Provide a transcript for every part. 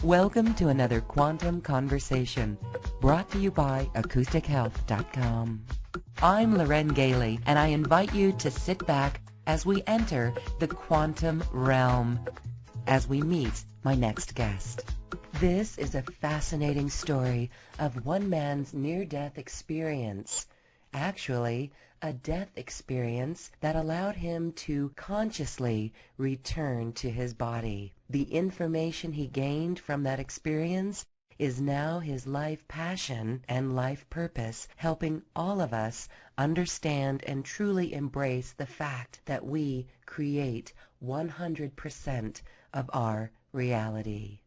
Welcome to another Quantum Conversation, brought to you by AcousticHealth.com. I'm Loren Gailey, and I invite you to sit back as we enter the quantum realm, as we meet my next guest. This is a fascinating story of one man's near-death experience. Actually, a death experience that allowed him to consciously return to his body. The information he gained from that experience is now his life passion and life purpose, helping all of us understand and truly embrace the fact that we create 100% of our reality.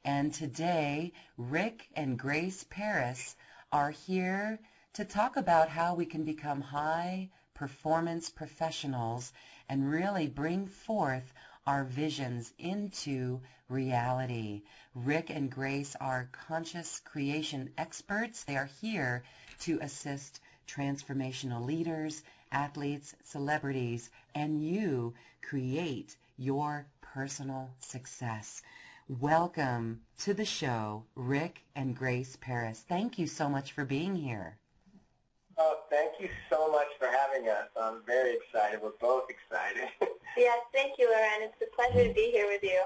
And today, Rick and Grace Paris are here to talk about how we can become high performance professionals and really bring forth our visions into reality. Rick and Grace are conscious creation experts. They are here to assist transformational leaders, athletes, celebrities, and you create your personal success. Welcome to the show, Rick and Grace Paris. Thank you so much for being here. Oh, thank you so much for having us. I'm very excited. We're both excited. Yes, thank you, Loren. It's a pleasure to be here with you.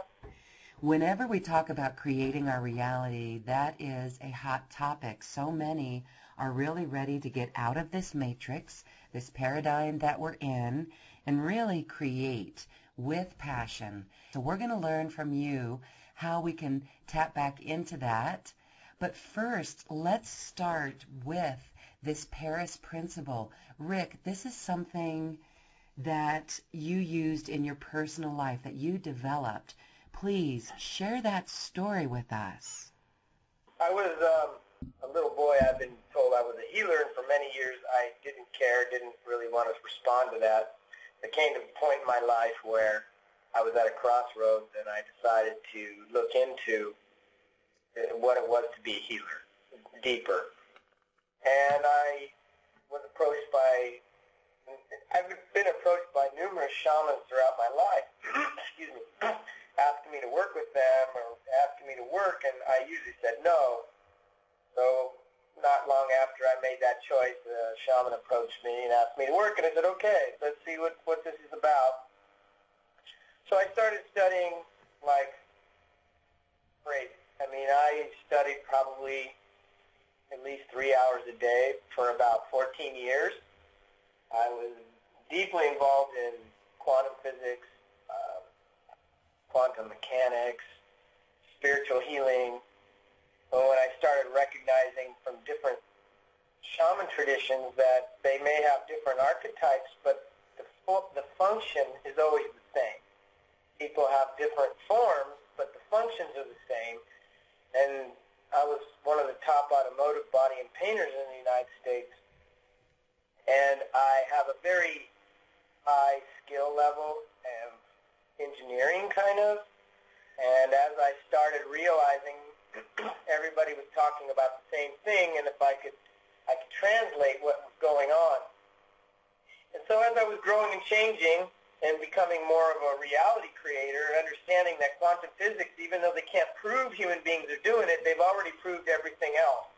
Whenever we talk about creating our reality, that is a hot topic. So many are really ready to get out of this matrix, this paradigm that we're in, and really create with passion. So we're going to learn from you how we can tap back into that. But first, let's start with this Paris principle. Rick, this is something that you used in your personal life, that you developed. Please share that story with us. I was a little boy. I've been told I was a healer, and for many years I didn't care, didn't really want to respond to that. There came to a point in my life where I was at a crossroads, and I decided to look into what it was to be a healer, deeper. And I've been approached by numerous shamans throughout my life, excuse me, asking me to work with them or asking me to work, and I usually said no. So not long after I made that choice, a shaman approached me and asked me to work, and I said, okay, let's see what this is about. So I started studying like crazy. I mean, I studied probably at least 3 hours a day for about 14 years. I was deeply involved in quantum physics, quantum mechanics, spiritual healing. But when I started recognizing from different shaman traditions that they may have different archetypes, but the function is always the same. People have different forms, but the functions are the same. And I was one of the top automotive body and painters in the United States, and I have a very high skill level of engineering, kind of. And as I started realizing everybody was talking about the same thing, and if I could translate what was going on. And so as I was growing and changing and becoming more of a reality creator, understanding that quantum physics, even though they can't prove human beings are doing it, they've already proved everything else.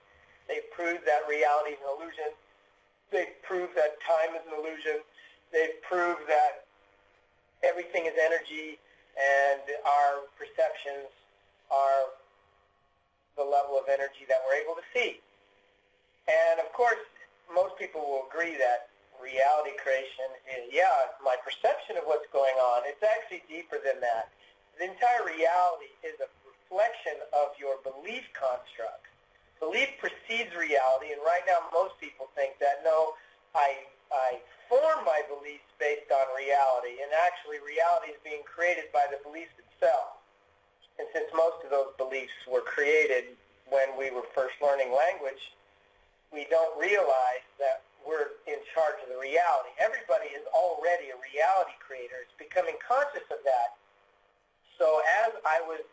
They've proved that reality is an illusion. They've proved that time is an illusion. They've proved that everything is energy, and our perceptions are the level of energy that we're able to see. And of course, most people will agree that reality creation is, my perception of what's going on. It's actually deeper than that. The entire reality is a reflection of your belief construct. Belief precedes reality, and right now most people think that, no, I form my beliefs based on reality, and actually reality is being created by the beliefs itself. And since most of those beliefs were created when we were first learning language, we don't realize that we're in charge of the reality. Everybody is already a reality creator. It's becoming conscious of that. So as I was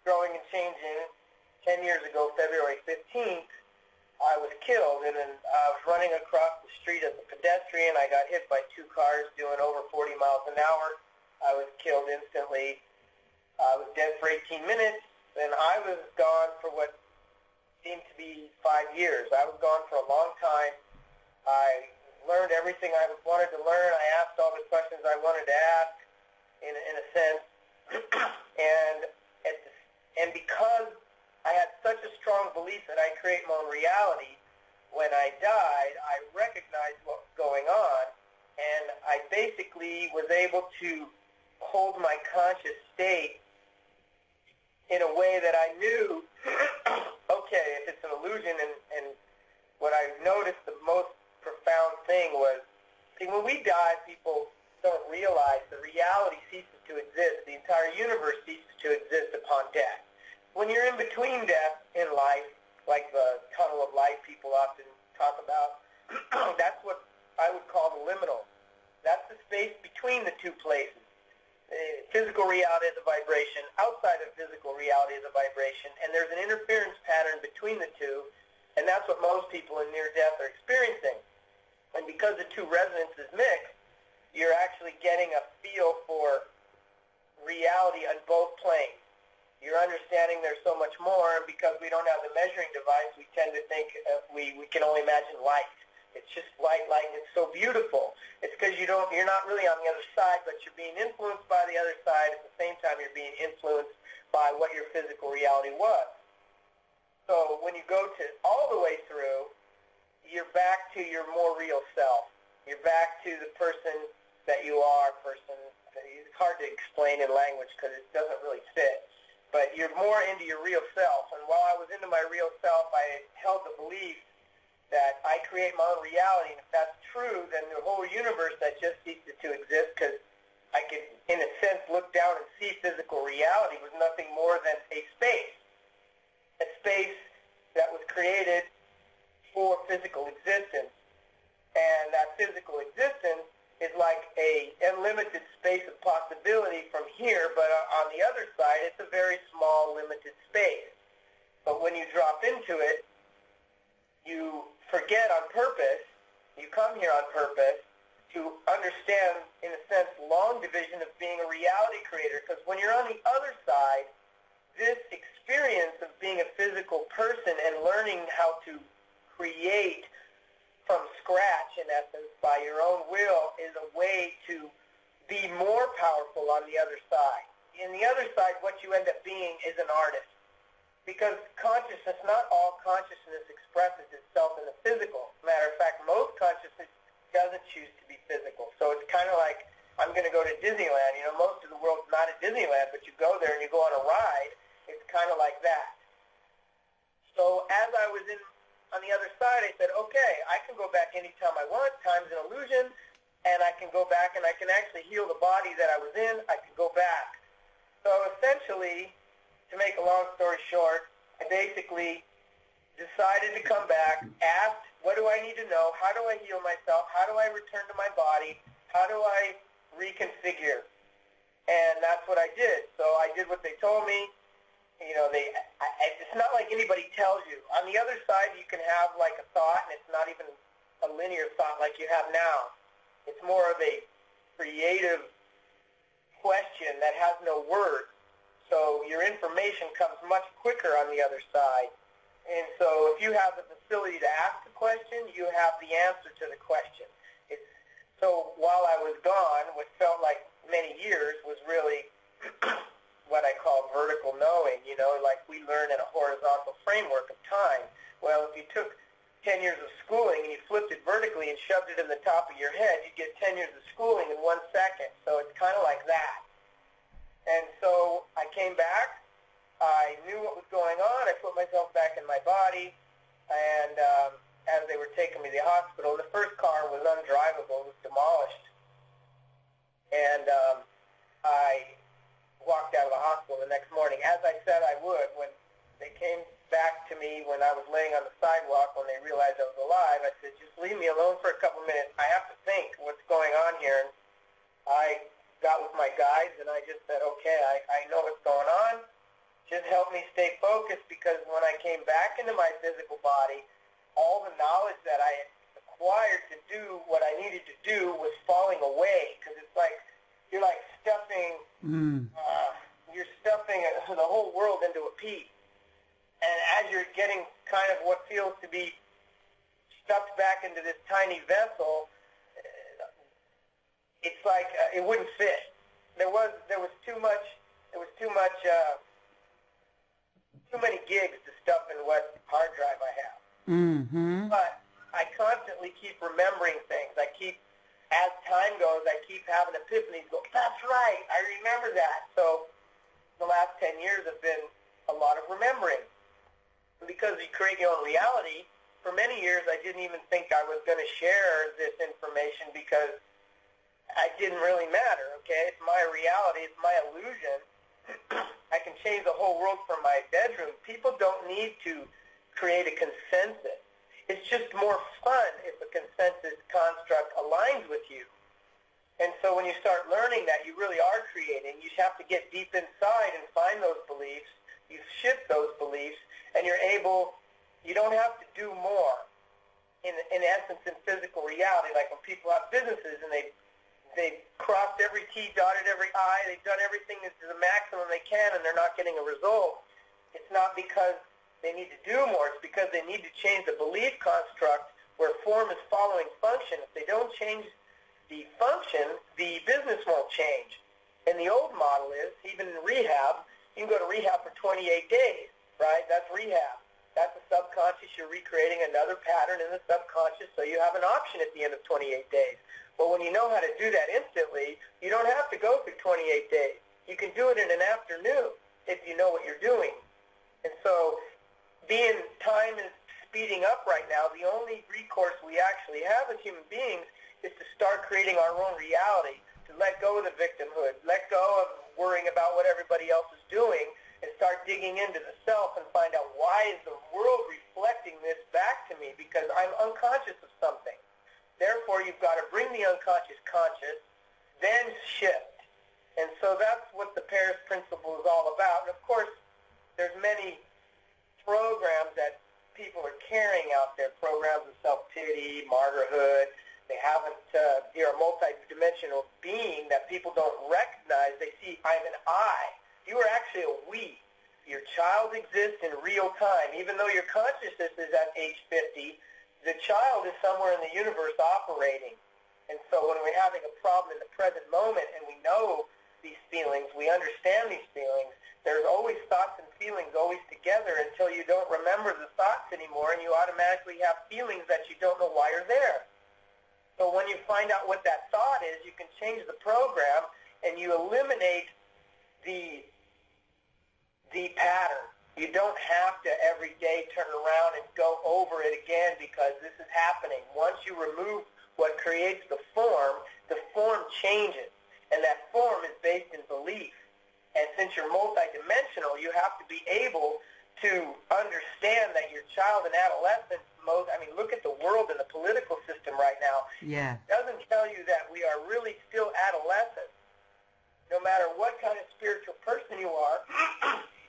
growing and changing, 10 years ago, February 15th, I was killed, and then I was running across the street as a pedestrian. I got hit by two cars doing over 40 miles an hour. I was killed instantly. I was dead for 18 minutes, and I was gone for what seemed to be 5 years. I was gone for a long time. I learned everything I wanted to learn. I asked all the questions I wanted to ask, in a sense, and because I had such a strong belief that I create my own reality, when I died, I recognized what was going on, and I basically was able to hold my conscious state in a way that I knew, okay, if it's an illusion, and what I noticed the most profound thing was, see, when we die, people don't realize the reality ceases to exist. The entire universe ceases to exist upon death. When you're in between death in life, like the tunnel of life people often talk about, that's what I would call the liminal. That's the space between the two places. Physical reality is a vibration. Outside of physical reality is a vibration. And there's an interference pattern between the two, and that's what most people in near death are experiencing. And because the two resonances mix, you're actually getting a feel for reality on both planes. You're understanding there's so much more, and because we don't have the measuring device, we tend to think we can only imagine light. It's just light, and it's so beautiful. It's because you're not really on the other side, but you're being influenced by the other side. At the same time, you're being influenced by what your physical reality was. So when you go to all the way through, you're back to your more real self. You're back to the person that you are. It's hard to explain in language because it doesn't really fit. But you're more into your real self. And while I was into my real self, I held the belief that I create my own reality. And if that's true, then the whole universe that just ceases to exist, because I could, in a sense, look down and see physical reality was nothing more than a space that was created for physical existence. And that physical existence is like a unlimited space of possibility from here, but on the other side, it's a very small, limited space. But when you drop into it, you forget on purpose, you come here on purpose to understand, in a sense, long division of being a reality creator, because when you're on the other side, this experience of being a physical person and learning how to create from scratch, in essence, by your own will, is a way to be more powerful on the other side. In the other side, what you end up being is an artist. Because consciousness, not all consciousness expresses itself in the physical. Matter of fact, most consciousness doesn't choose to be physical. So it's kind of like, I'm going to go to Disneyland. You know, most of the world's not at Disneyland, but you go there and you go on a ride. It's kind of like that. So as I was on the other side, I said, okay, I can go back anytime I want. Time's an illusion, and I can go back and I can actually heal the body that I was in. I can go back. So essentially, to make a long story short, I basically decided to come back, asked, what do I need to know? How do I heal myself? How do I return to my body? How do I reconfigure? And that's what I did. So I did what they told me. You know, it's not like anybody tells you. On the other side, you can have like a thought, and it's not even a linear thought like you have now. It's more of a creative question that has no words. So your information comes much quicker on the other side. And so if you have the facility to ask a question, you have the answer to the question. So while I was gone, what felt like many years was really what I call vertical knowing, you know, like we learn in a horizontal framework of time. Well, if you took 10 years of schooling and you flipped it vertically and shoved it in the top of your head, you'd get 10 years of schooling in 1 second. So it's kind of like that. And so I came back. I knew what was going on. I put myself back in my body. And as they were taking me to the hospital, the first car was undrivable. It was demolished. And I walked out of the hospital the next morning, as I said I would. When they came back to me when I was laying on the sidewalk, when they realized I was alive, I said, just leave me alone for a couple minutes. I have to think what's going on here. And I got with my guides, and I just said, okay, I know what's going on. Just help me stay focused, because when I came back into my physical body, all the knowledge that I had acquired to do what I needed to do was falling away, because it's like you're like stuffing the whole world into a pea. And as you're getting kind of what feels to be stuffed back into this tiny vessel, it's like it wouldn't fit. There was too many gigs to stuff in what hard drive I have. Mm-hmm. But I constantly keep remembering things. As time goes, I keep having epiphanies. Go, that's right, I remember that. So the last 10 years have been a lot of remembering. And because you create your own reality, for many years I didn't even think I was going to share this information because it didn't really matter, okay? It's my reality, it's my illusion. I can change the whole world from my bedroom. People don't need to create a consensus. It's just more fun if a consensus construct aligns with you. And so when you start learning that you really are creating, you have to get deep inside and find those beliefs. You shift those beliefs, and you don't have to do more. In essence, in physical reality, like when people have businesses and they've crossed every T, dotted every I, they've done everything to the maximum they can, and they're not getting a result. It's not because they need to do more. It's because they need to change the belief construct where form is following function. If they don't change the function, the business won't change. And the old model is, even in rehab, you can go to rehab for 28 days, right? That's rehab. That's the subconscious. You're recreating another pattern in the subconscious, so you have an option at the end of 28 days. But when you know how to do that instantly, you don't have to go through 28 days. You can do it in an afternoon if you know what you're doing. And so being time is speeding up right now, the only recourse we actually have as human beings is to start creating our own reality, to let go of the victimhood, let go of worrying about what everybody else is doing, and start digging into the self and find out why is the world reflecting this back to me, because I'm unconscious of something. Therefore, you've got to bring the unconscious conscious, then shift. And so that's what the Paris Principle is all about. And of course, there's many programs that people are carrying out there, programs of self-pity, martyrhood. They haven't, you're a multi-dimensional being that people don't recognize. They see, I'm an I. You are actually a we. Your child exists in real time. Even though your consciousness is at age 50, the child is somewhere in the universe operating. And so when we're having a problem in the present moment and we know these feelings, we understand these feelings, there's always thoughts and feelings always together until you don't remember the thoughts anymore and you automatically have feelings that you don't know why are there. So when you find out what that thought is, you can change the program and you eliminate the pattern. You don't have to every day turn around and go over it again because this is happening. Once you remove what creates the form changes. And that form is based in belief. And since you're multidimensional, you have to be able to understand that your child and adolescent, look at the world and the political system right now. Yeah. It doesn't tell you that we are really still adolescents. No matter what kind of spiritual person you are,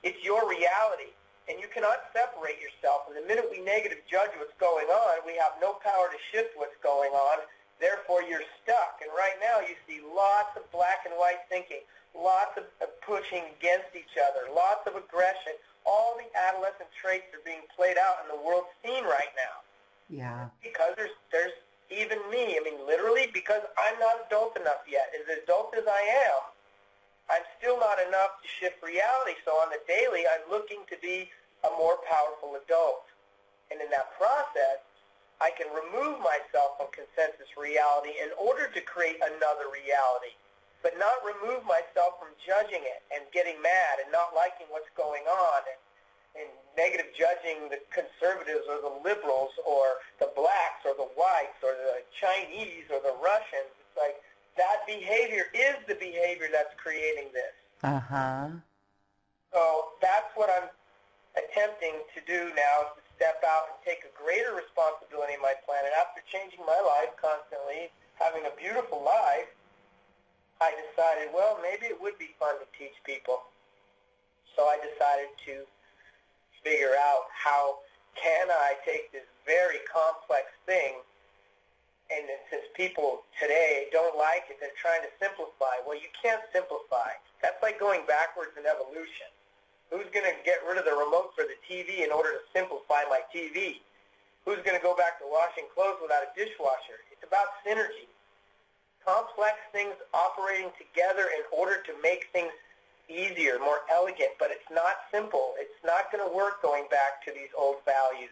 it's your reality. And you cannot separate yourself. And the minute we negative judge what's going on, we have no power to shift what's going on. Therefore, you're stuck. And right now, you see lots of black and white thinking, lots of pushing against each other, lots of aggression. All the adolescent traits are being played out in the world scene right now. Yeah. Because there's even me. Literally, because I'm not adult enough yet. As adult as I am, I'm still not enough to shift reality. So on the daily, I'm looking to be a more powerful adult. And in that process, I can remove myself from consensus reality in order to create another reality, but not remove myself from judging it and getting mad and not liking what's going on and negative judging the conservatives or the liberals or the blacks or the whites or the Chinese or the Russians. It's like that behavior is the behavior that's creating this. Uh-huh. So that's what I'm attempting to do now, is to step out and take a greater responsibility in my planet. After changing my life constantly, having a beautiful life, I decided, well, maybe it would be fun to teach people. So I decided to figure out how can I take this very complex thing And since people today don't like it, they're trying to simplify. Well, you can't simplify. That's like going backwards in evolution. Who's going to get rid of the remote for the TV in order to simplify my TV? Who's going to go back to washing clothes without a dishwasher? It's about synergy. Complex things operating together in order to make things easier, more elegant, but it's not simple. It's not going to work going back to these old values.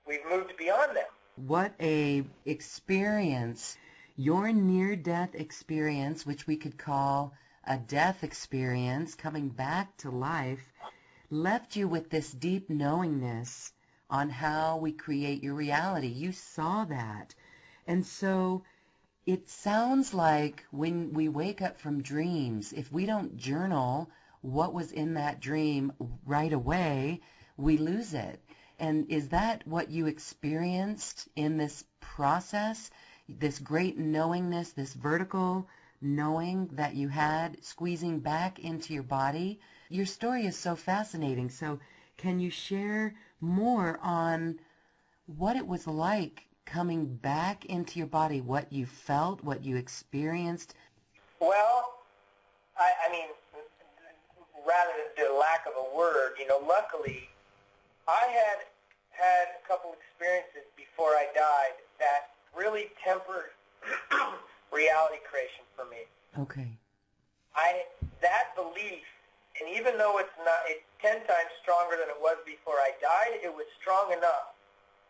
We've moved beyond them. What a experience. Your near-death experience, which we could call a death experience, coming back to life, left you with this deep knowingness on how we create your reality. You saw that. And so it sounds like when we wake up from dreams, if we don't journal what was in that dream right away, we lose it. And is that what you experienced in this process, this great knowingness, this vertical knowing that you had squeezing back into your body? Your story is so fascinating. So can you share more on what it was like coming back into your body, what you felt, what you experienced? Well, I mean, rather than the lack of a word, luckily, I had a couple experiences before I died that really tempered reality creation for me. Okay. That belief, and even though it's 10 times stronger than it was before I died, it was strong enough.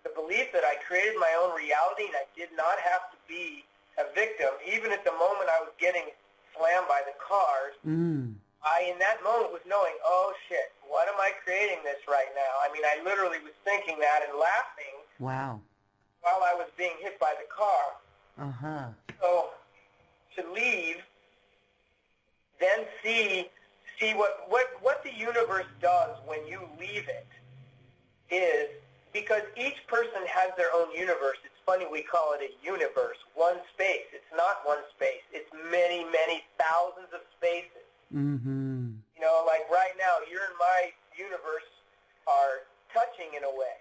The belief that I created my own reality and I did not have to be a victim, even at the moment I was getting slammed by the cars, I, in that moment, was knowing, oh, shit, what am I creating this right now? I mean, I literally was thinking that and laughing. Wow. While I was being hit by the car. Uh-huh. So to leave, then see what the universe does when you leave it is, because each person has their own universe. It's funny, we call it a universe, one space. It's not one space. It's many, many thousands of spaces. Mm-hmm. Like right now, you and my universe are touching in a way.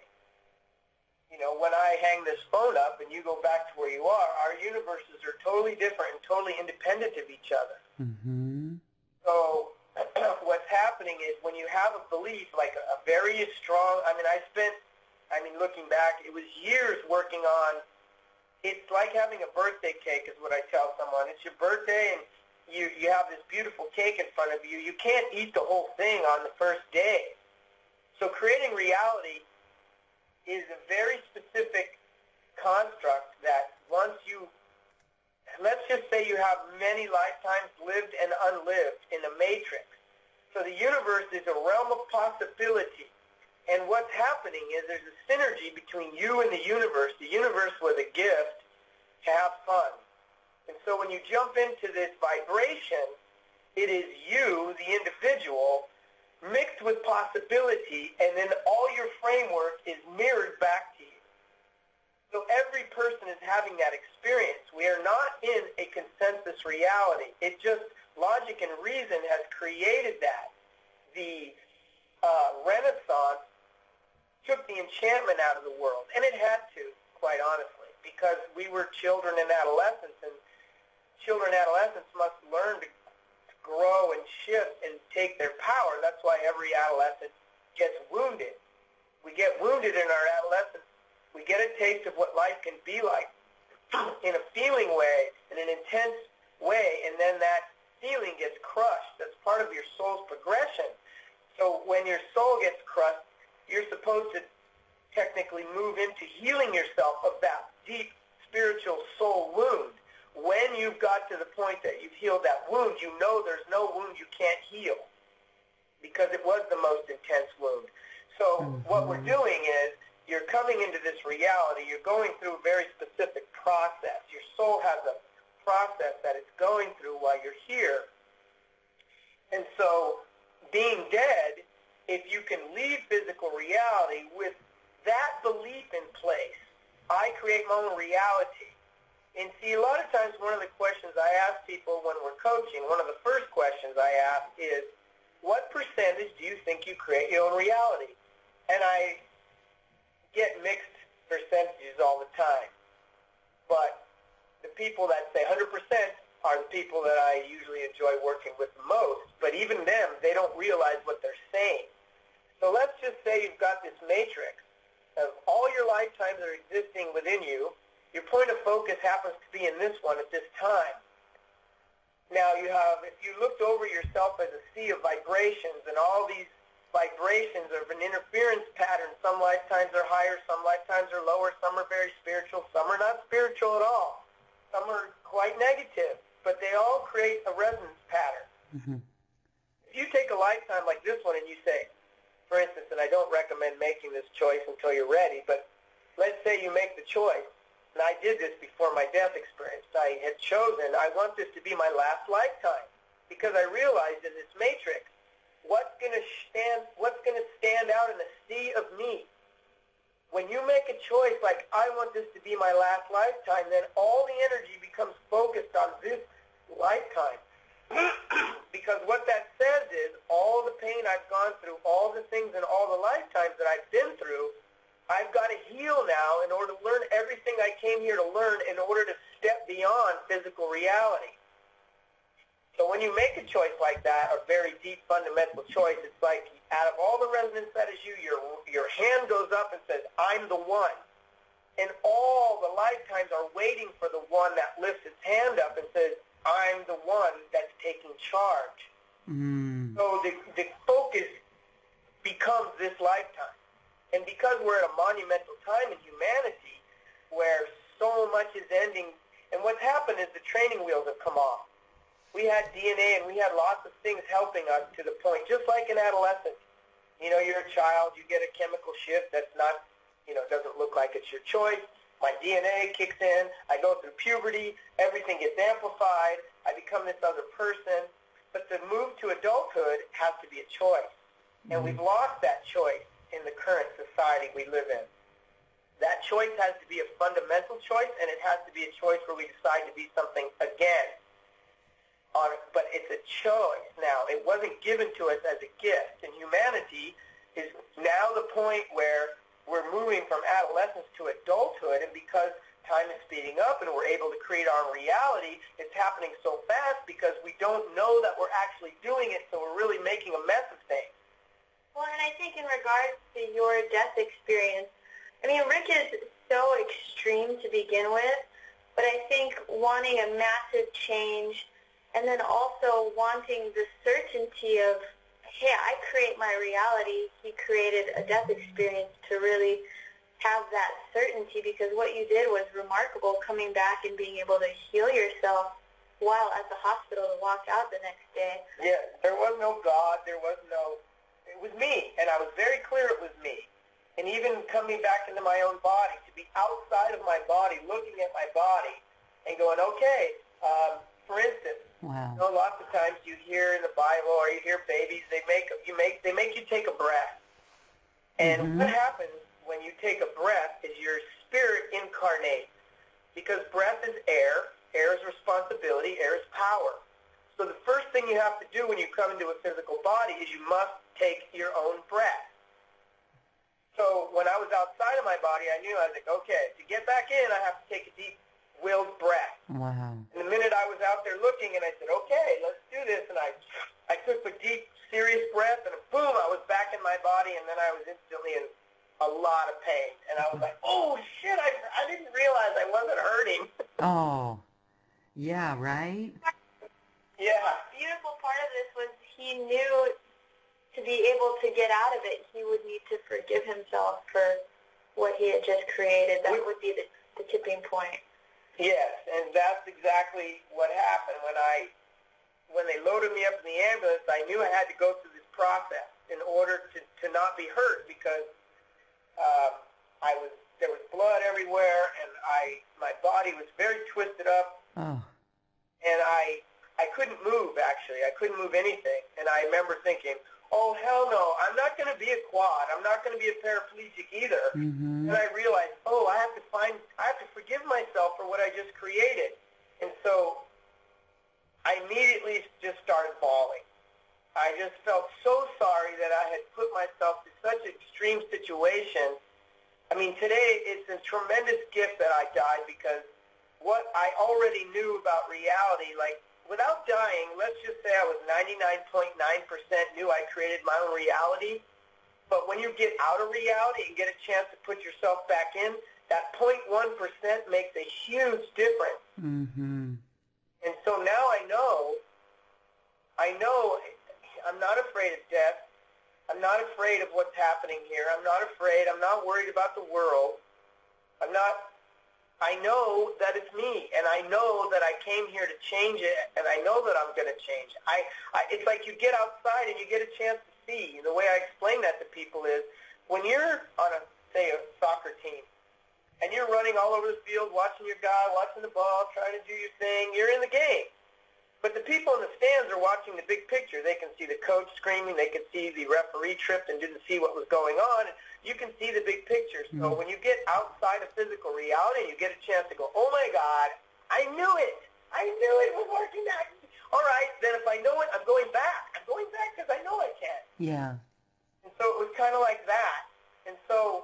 When I hang this phone up and you go back to where you are, our universes are totally different and totally independent of each other. Mm-hmm. So what's happening is when you have a belief, like a very strong, looking back, it was years working on, it's like having a birthday cake is what I tell someone. It's your birthday and you have this beautiful cake in front of you. You can't eat the whole thing on the first day. So creating reality is a very specific construct that once you, let's just say you have many lifetimes lived and unlived in a matrix. So the universe is a realm of possibility. And what's happening is there's a synergy between you and the universe with a gift to have fun. And so when you jump into this vibration, it is you, the individual, mixed with possibility, and then all your framework is mirrored back to you. So every person is having that experience. We are not in a consensus reality. It just, logic and reason has created that. The Renaissance took the enchantment out of the world, and it had to, quite honestly, because we were children and adolescents, and children and adolescents must learn to grow and shift and take their power. That's why every adolescent gets wounded. We get wounded in our adolescence. We get a taste of what life can be like in a feeling way, in an intense way, and then that feeling gets crushed. That's part of your soul's progression. So when your soul gets crushed, you're supposed to technically move into healing yourself of that deep spiritual soul wound. When you've got to the point that you've healed that wound, you know there's no wound you can't heal because it was the most intense wound. So what we're doing is you're coming into this reality. You're going through a very specific process. Your soul has a process that it's going through while you're here. And so being dead, if you can leave physical reality with that belief in place, I create my own reality. And see, a lot of times one of the questions I ask people when we're coaching, one of the first questions I ask is, what percentage do you think you create your own reality? And I get mixed percentages all the time. but the people that say 100% are the people that I usually enjoy working with the most. But even them, they don't realize what they're saying. So let's just say you've got this matrix of all your lifetimes that are existing within you. Your point of focus happens to be in this one at this time. Now you have, if you looked over yourself as a sea of vibrations, and all these vibrations of an interference pattern, some lifetimes are higher, some lifetimes are lower, some are very spiritual, some are not spiritual at all, some are quite negative, but they all create a resonance pattern. Mm-hmm. If you take a lifetime like this one and you say, for instance, and I don't recommend making this choice until you're ready, but let's say you make the choice, and I did this before my death experience. I had chosen, I want this to be my last lifetime, because I realized in this matrix, what's going to stand out in the sea of me? When you make a choice like, I want this to be my last lifetime, then all the energy becomes focused on this lifetime. Because what that says is, all the pain I've gone through, all the things and all the lifetimes that I've been through, I've got to heal now in order to learn everything I came here to learn in order to step beyond physical reality. So when you make a choice like that, a very deep fundamental choice, it's like out of all the resonance that is you, your hand goes up and says, I'm the one. And all the lifetimes are waiting for the one that lifts its hand up and says, I'm the one that's taking charge. Mm. So the focus becomes this lifetime. And because we're at a monumental time in humanity where so much is ending, and what's happened is the training wheels have come off. We had DNA and we had lots of things helping us to the point, just like in adolescence. You know, you're a child, you get a chemical shift that's not, doesn't look like it's your choice. My DNA kicks in, I go through puberty, everything gets amplified, I become this other person. But the move to adulthood has to be a choice. And we've lost that choice in the current society we live in. That choice has to be a fundamental choice, and it has to be a choice where we decide to be something again. But it's a choice now. It wasn't given to us as a gift. And humanity is now the point where we're moving from adolescence to adulthood, and because time is speeding up and we're able to create our own reality, it's happening so fast because we don't know that we're actually doing it, so we're really making a mess of things. Well, and I think in regards to your death experience, I mean, Rick is so extreme to begin with, but I think wanting a massive change and then also wanting the certainty of, hey, I create my reality. He created a death experience to really have that certainty, because what you did was remarkable, coming back and being able to heal yourself while at the hospital to walk out the next day. Yeah, there was no God. It was me, and I was very clear it was me. And even coming back into my own body, to be outside of my body, looking at my body and going, okay, for instance, wow. Lots of times you hear in the Bible or you hear babies, they make you take a breath. And what happens when you take a breath is your spirit incarnates, because breath is air is responsibility, air is power. So the first thing you have to do when you come into a physical body is you must take your own breath. So when I was outside of my body, I knew, I was like, okay, to get back in, I have to take a deep willed breath. Wow. And the minute I was out there looking, and I said, okay, let's do this, and I took a deep, serious breath, and boom, I was back in my body, and then I was instantly in a lot of pain. And I was like, oh, shit, I didn't realize I wasn't hurting. Oh, yeah, right? Yeah. The beautiful part of this was he knew to be able to get out of it, he would need to forgive himself for what he had just created. That would be the tipping point. Yes, and that's exactly what happened. When they loaded me up in the ambulance, I knew I had to go through this process in order to not be hurt, because there was blood everywhere, and my body was very twisted up. Oh. And I couldn't move, actually. I couldn't move anything. And I remember thinking, oh, hell no, I'm not going to be a quad. I'm not going to be a paraplegic either. Mm-hmm. And I realized, I have to forgive myself for what I just created. And so I immediately just started bawling. I just felt so sorry that I had put myself through such an extreme situation. I mean, today it's a tremendous gift that I died, because what I already knew about reality, like without dying, let's just say I was 99.9% knew I created my own reality. But when you get out of reality and get a chance to put yourself back in, that 0.1% makes a huge difference. Mm-hmm. And so now I know I'm not afraid of death. I'm not afraid of what's happening here. I'm not afraid. I'm not worried about the world. I know that it's me, and I know that I came here to change it, and I know that I'm going to change it. It's like you get outside and you get a chance to see. The way I explain that to people is when you're on a soccer team, and you're running all over the field, watching your guy, watching the ball, trying to do your thing, you're in the game. But the people in the stands are watching the big picture. They can see the coach screaming. They can see the referee tripped and didn't see what was going on. You can see the big picture. So when you get outside of physical reality, you get a chance to go, oh, my God, I knew it. I knew it was working out. All right, then if I know it, I'm going back. I'm going back because I know I can. Yeah. And so it was kind of like that. And so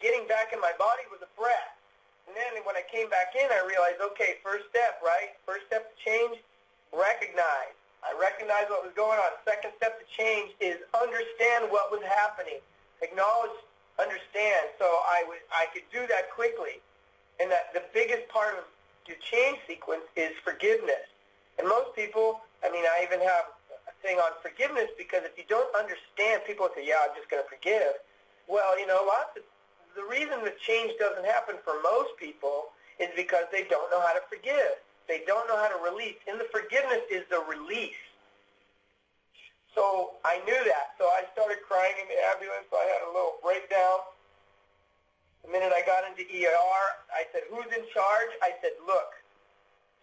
getting back in my body was a breath. And then when I came back in, I realized, okay, first step, right? First step to change, recognize. I recognized what was going on. Second step to change is understand what was happening. Acknowledge, understand. So I could do that quickly. And that the biggest part of the change sequence is forgiveness. And most people, I even have a thing on forgiveness because if you don't understand, people say, yeah, I'm just going to forgive. Well, the reason the change doesn't happen for most people is because they don't know how to forgive. They don't know how to release. And the forgiveness is the release. So I knew that. So I started crying in the ambulance. So I had a little breakdown. The minute I got into ER, I said, who's in charge? I said, look,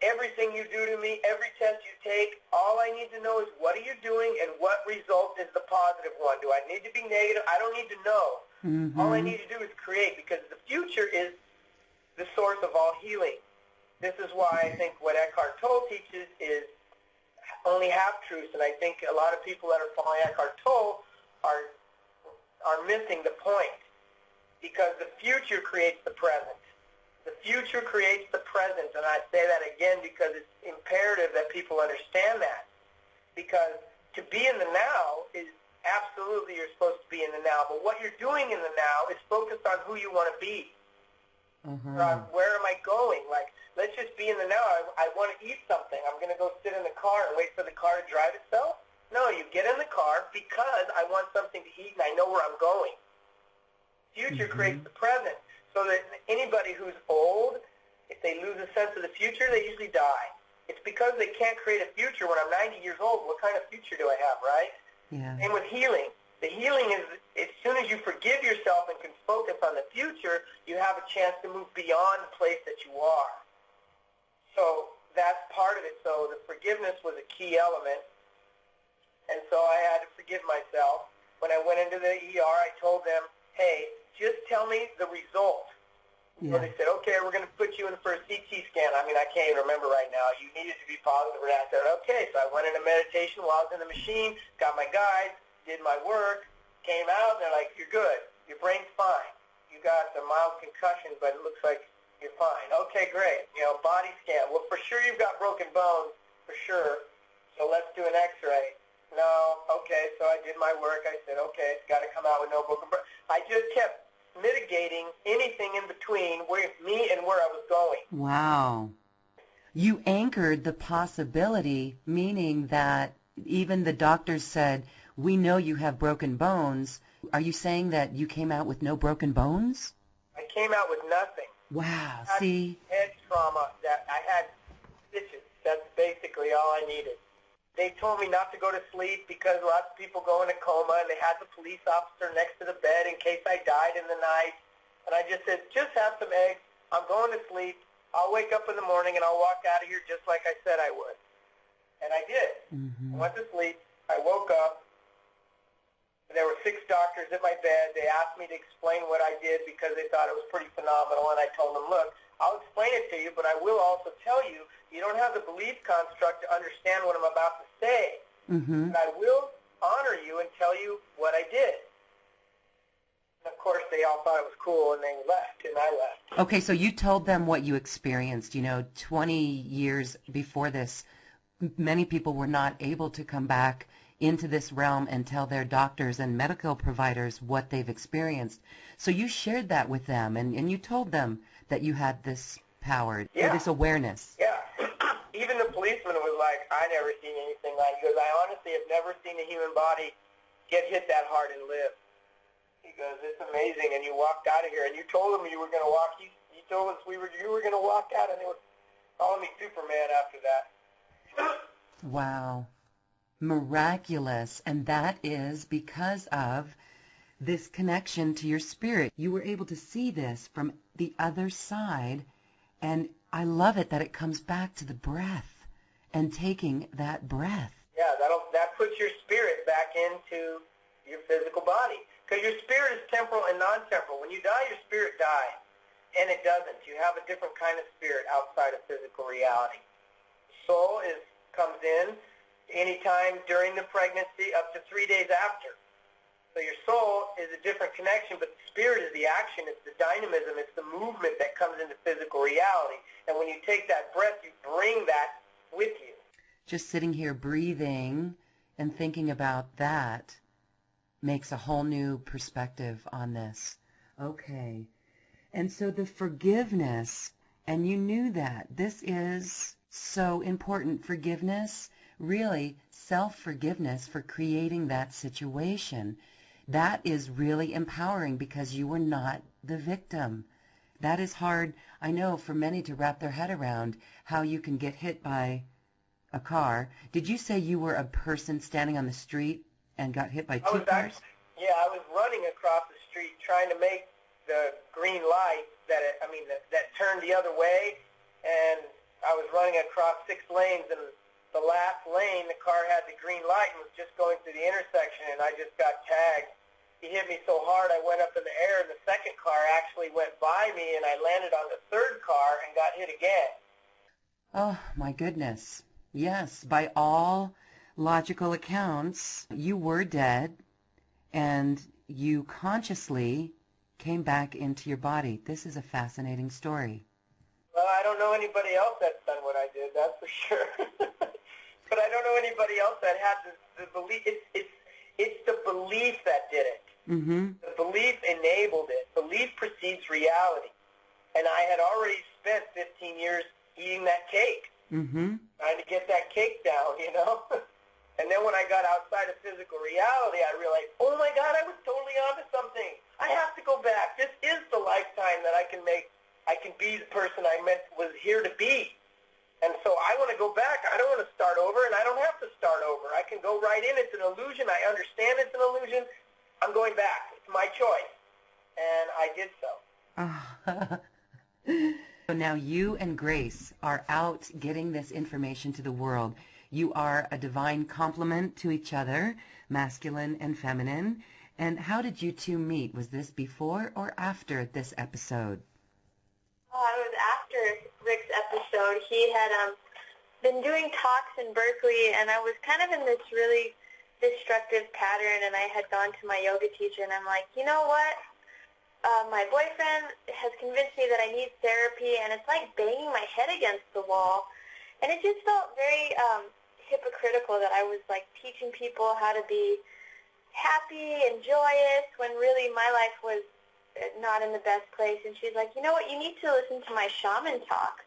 everything you do to me, every test you take, all I need to know is what are you doing and what result is the positive one. Do I need to be negative? I don't need to know. Mm-hmm. All I need to do is create because the future is the source of all healing. This is why I think what Eckhart Tolle teaches is only half-truths, and I think a lot of people that are following Eckhart Tolle are missing the point because the future creates the present. The future creates the present, and I say that again because it's imperative that people understand that. Because to be in the now is absolutely you're supposed to be in the now, but what you're doing in the now is focused on who you want to be. Where am I going? Like, let's just be in the now. I want to eat something. I'm going to go sit in the car and wait for the car to drive itself? No, you get in the car because I want something to eat and I know where I'm going. Future creates the present. So that anybody who's old, if they lose a sense of the future, they usually die. It's because they can't create a future. When I'm 90 years old, what kind of future do I have, right? Yeah. Same with healing. The healing is as soon as you forgive yourself and can focus on the future, you have a chance to move beyond the place that you are. So that's part of it. So the forgiveness was a key element. And so I had to forgive myself. When I went into the ER, I told them, hey, just tell me the result. Yeah. So they said, okay, we're going to put you in for a CT scan. I can't even remember right now. You needed to be positive. And I said, okay. So I went into meditation while I was in the machine, got my guides, did my work, came out, and they're like, you're good. Your brain's fine. You got a mild concussion, but it looks like you're fine. Okay, great. Body scan. Well, for sure you've got broken bones, for sure. So let's do an x-ray. No, okay, so I did my work. I said, okay, it's got to come out with no broken bones. I just kept mitigating anything in between with me and where I was going. Wow. You anchored the possibility, meaning that even the doctors said, we know you have broken bones. Are you saying that you came out with no broken bones? I came out with nothing. Wow, I had see? head trauma. That I had stitches. That's basically all I needed. They told me not to go to sleep because lots of people go in a coma, and they had the police officer next to the bed in case I died in the night. And I just said, just have some eggs. I'm going to sleep. I'll wake up in the morning, and I'll walk out of here just like I said I would. And I did. I went to sleep. I woke up. There were 6 doctors at my bed. They asked me to explain what I did because they thought it was pretty phenomenal, and I told them, look, I'll explain it to you, but I will also tell you, you don't have the belief construct to understand what I'm about to say. But I will honor you and tell you what I did. And of course, they all thought it was cool, and they left, and I left. Okay, so you told them what you experienced. 20 years before this, many people were not able to come back into this realm and tell their doctors and medical providers what they've experienced. So you shared that with them, and you told them that you had this power, or this awareness. Yeah. Even the policeman was like, I never seen anything like it. He goes, I honestly have never seen a human body get hit that hard and live. He goes, it's amazing. And you walked out of here, and you told them you were going to walk. You told us you were going to walk out, and they were calling me Superman after that. Wow. Miraculous. And that is because of this connection to your spirit. You were able to see this from the other side, and I love it that it comes back to the breath and taking that breath. Yeah, that puts your spirit back into your physical body. Because your spirit is temporal and non-temporal. When you die, your spirit dies. And it doesn't. You have a different kind of spirit outside of physical reality. Soul comes in anytime during the pregnancy up to 3 days after. So your soul is a different connection, but the spirit is the action, it's the dynamism, it's the movement that comes into physical reality. And when you take that breath, you bring that with you. Just sitting here breathing and thinking about that makes a whole new perspective on this. Okay. And so the forgiveness, and you knew that. This is so important. Forgiveness, really self-forgiveness for creating that situation. That is really empowering because you were not the victim. That is hard, I know, for many to wrap their head around, how you can get hit by a car. Did you say you were a person standing on the street and got hit by two cars? I was running across the street trying to make the green light that turned the other way, and I was running across 6 lanes, and the last lane, the car had the green light and was just going through the intersection, and I just got tagged. He hit me so hard I went up in the air, and the second car actually went by me, and I landed on the third car and got hit again. Oh, my goodness. Yes, by all logical accounts, you were dead, and you consciously came back into your body. This is a fascinating story. Well, I don't know anybody else that's done what I did, that's for sure. But I don't know anybody else that had the belief. It's the belief that did it. Mm-hmm. The belief enabled it. Belief precedes reality. And I had already spent 15 years eating that cake, trying to get that cake down, And then when I got outside of physical reality, I realized, oh my God, I was totally onto something. I have to go back. This is the lifetime that I can be the person I was here to be. And so I want to go back. I don't want to start over, and I don't have to start over. I can go right in. It's an illusion. I understand it's an illusion. I'm going back. It's my choice. And I did so. So now you and Grace are out getting this information to the world. You are a divine complement to each other, masculine and feminine. And how did you two meet? Was this before or after this episode? Oh, it was after Rick's episode. He had been doing talks in Berkeley, and I was kind of in this really destructive pattern, and I had gone to my yoga teacher, and I'm like, you know what? My boyfriend has convinced me that I need therapy, and it's like banging my head against the wall. And it just felt very hypocritical that I was like teaching people how to be happy and joyous when really my life was not in the best place. And she's like, you know what, you need to listen to my shaman talk.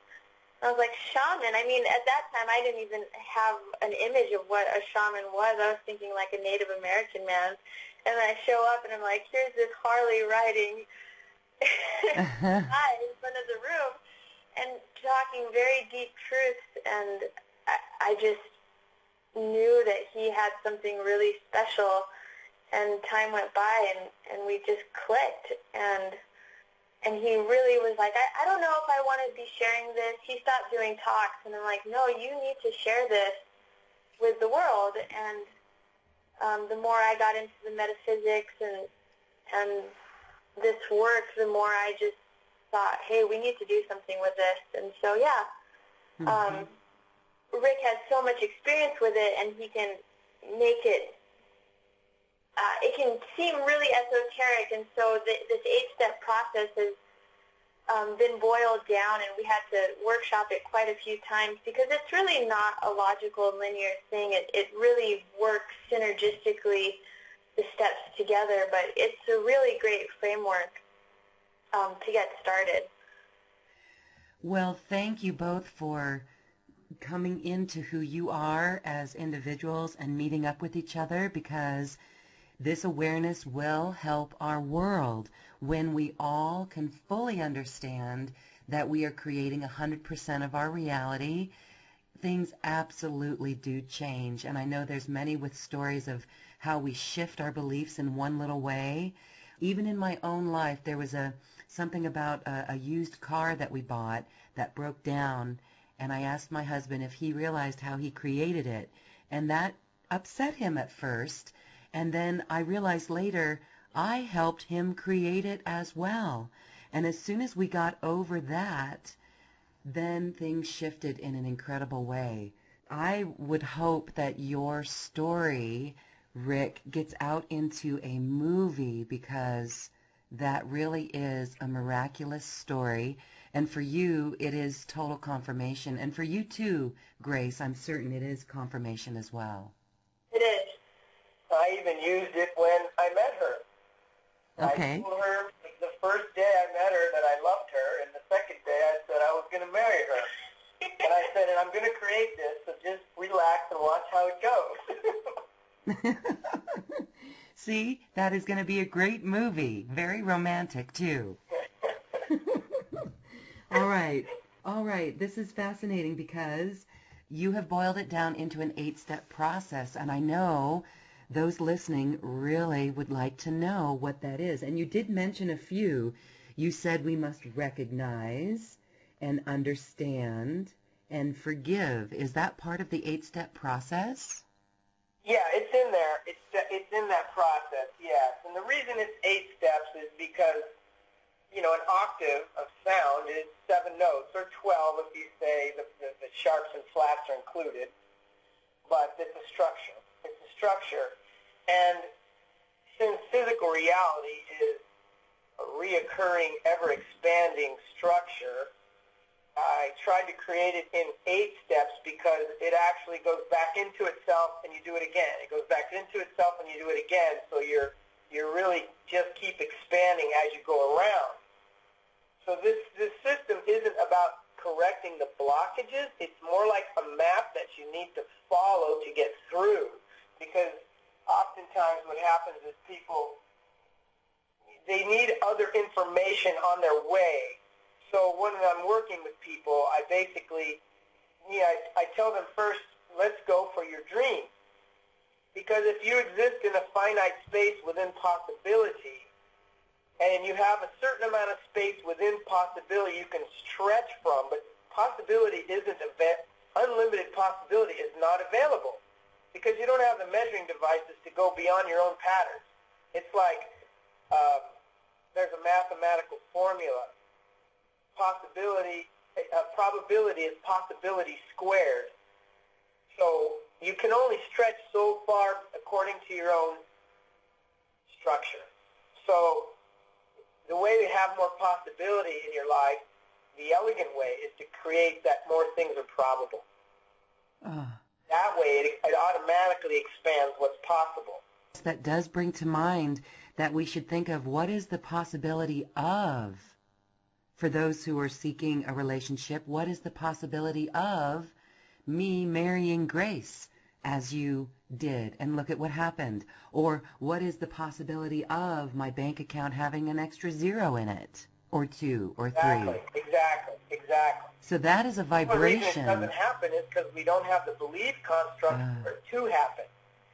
And I was like, shaman? I mean, at that time I didn't even have an image of what a shaman was. I was thinking like a Native American man. And then I show up and I'm like, here's this Harley riding guy in front of the room and talking very deep truths. And I just knew that he had something really special. And time went by, and we just clicked, and he really was like, I don't know if I want to be sharing this. He stopped doing talks, and I'm like, no, you need to share this with the world. And the more I got into the metaphysics and this work, the more I just thought, hey, we need to do something with this. And so, Rick has so much experience with it, and he can make it it can seem really esoteric, and so this 8-step process has been boiled down, and we had to workshop it quite a few times because it's really not a logical and linear thing. It really works synergistically, the steps together, but it's a really great framework to get started. Well, thank you both for coming into who you are as individuals and meeting up with each other, because this awareness will help our world when we all can fully understand that we are creating 100% of our reality. Things absolutely do change, and I know there's many with stories of how we shift our beliefs in one little way. Even in my own life, there was something about a used car that we bought that broke down, and I asked my husband if he realized how he created it, and that upset him at first. And then I realized later I helped him create it as well. And as soon as we got over that, then things shifted in an incredible way. I would hope that your story, Rick, gets out into a movie, because that really is a miraculous story. And for you, it is total confirmation. And for you too, Grace, I'm certain it is confirmation as well. It is. I even used it when I met her. Okay. I told her the first day I met her that I loved her, and the second day I said I was going to marry her. And I said, and I'm going to create this, so just relax and watch how it goes. See, that is going to be a great movie. Very romantic, too. All right. This is fascinating because you have boiled it down into an 8-step process, and I know those listening really would like to know what that is. And you did mention a few. You said we must recognize and understand and forgive. Is that part of the 8-step process? Yeah, it's in there. It's in that process, yes. And the reason it's 8 steps is because, an octave of sound is 7 notes, or 12 if you say the sharps and flats are included. But it's a structure. It's a structure. And since physical reality is a reoccurring, ever-expanding structure, I tried to create it in 8 steps because it actually goes back into itself and you do it again. It goes back into itself and you do it again, so you're really just keep expanding as you go around. So this system isn't about correcting the blockages. It's more like a map that you need to follow to get through, because oftentimes what happens is people, they need other information on their way. So when I'm working with people, I basically, I tell them first, let's go for your dream. Because if you exist in a finite space within possibility, and you have a certain amount of space within possibility you can stretch from, but possibility isn't, unlimited possibility is not available, because you don't have the measuring devices to go beyond your own patterns. It's like there's a mathematical formula. Probability is possibility squared. So you can only stretch so far according to your own structure. So the way to have more possibility in your life, the elegant way, is to create that more things are probable. That way it automatically expands what's possible. That does bring to mind that we should think of what is the possibility of. For those who are seeking a relationship, what is the possibility of me marrying Grace as you did, and look at what happened? Or what is the possibility of my bank account having an extra 0 in it, or 2, or 3? Exactly. So that is a vibration. The reason it doesn't happen is because we don't have the belief construct for it to happen.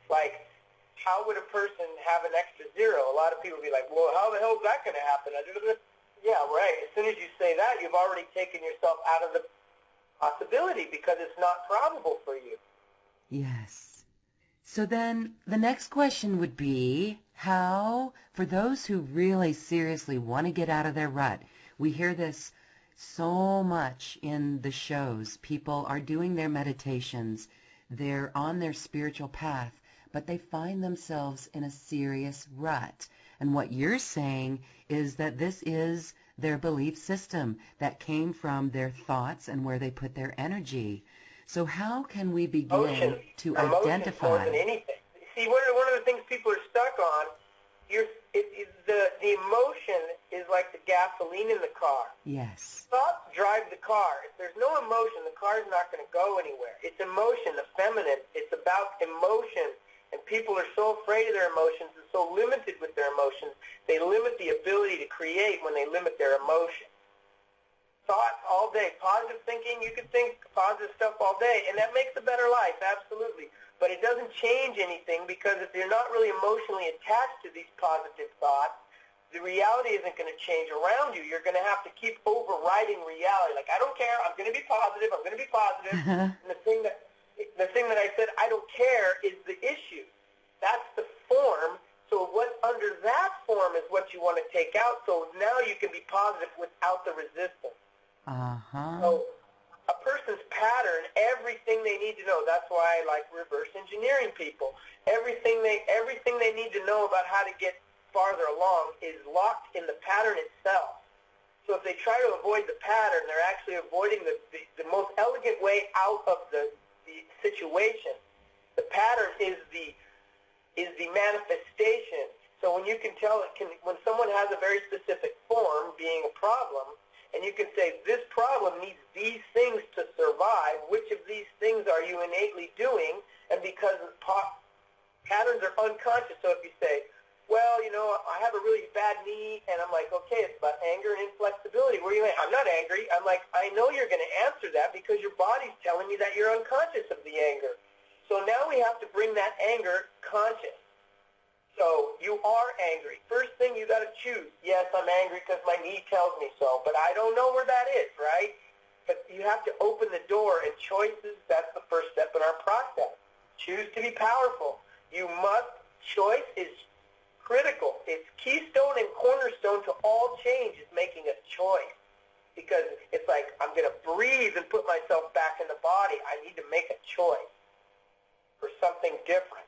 Like, how would a person have an extra 0? A lot of people would be like, well, how the hell is that going to happen? Yeah, right. As soon as you say that, you've already taken yourself out of the possibility because it's not probable for you. Yes. So then the next question would be, how, for those who really seriously want to get out of their rut, we hear this so much in the shows. People are doing their meditations. They're on their spiritual path, but they find themselves in a serious rut. And what you're saying is that this is their belief system that came from their thoughts and where they put their energy. So how can we begin to identify? More than anything. See, one of the things people are stuck on, the emotion is like the gasoline in the car. Yes. Thoughts drive the car. If there's no emotion, the car's not going to go anywhere. It's emotion, the feminine. It's about emotion. And people are so afraid of their emotions and so limited with their emotions, they limit the ability to create when they limit their emotion. Thoughts all day, positive thinking, you can think positive stuff all day, and that makes a better life, absolutely. But it doesn't change anything, because if you're not really emotionally attached to these positive thoughts, the reality isn't going to change around you. You're going to have to keep overriding reality. Like, I don't care, I'm going to be positive, I'm going to be positive. And the thing that I said, I don't care, is the issue. That's the form. So what's under that form is what you want to take out. So now you can be positive without the resistance. So a person's pattern, everything they need to know. That's why I like reverse engineering people. Everything they need to know about how to get farther along is locked in the pattern itself. So if they try to avoid the pattern, they're actually avoiding the most elegant way out of the situation. The pattern is the manifestation. So when you can tell when someone has a very specific form, being a problem, and you can say, this problem needs these things to survive, which of these things are you innately doing? And because patterns are unconscious, so if you say, well, I have a really bad knee, and I'm like, okay, it's about anger and inflexibility. Where are you at? I'm not angry. I'm like, I know you're going to answer that because your body's telling me that you're unconscious of the anger. So now we have to bring that anger conscious. So you are angry. First thing you got to choose. Yes, I'm angry because my knee tells me so, but I don't know where that is, right? But you have to open the door, and choices, that's the first step in our process. Choose to be powerful. Choice is critical. It's keystone and cornerstone to all change is making a choice. Because it's like, I'm going to breathe and put myself back in the body. I need to make a choice for something different.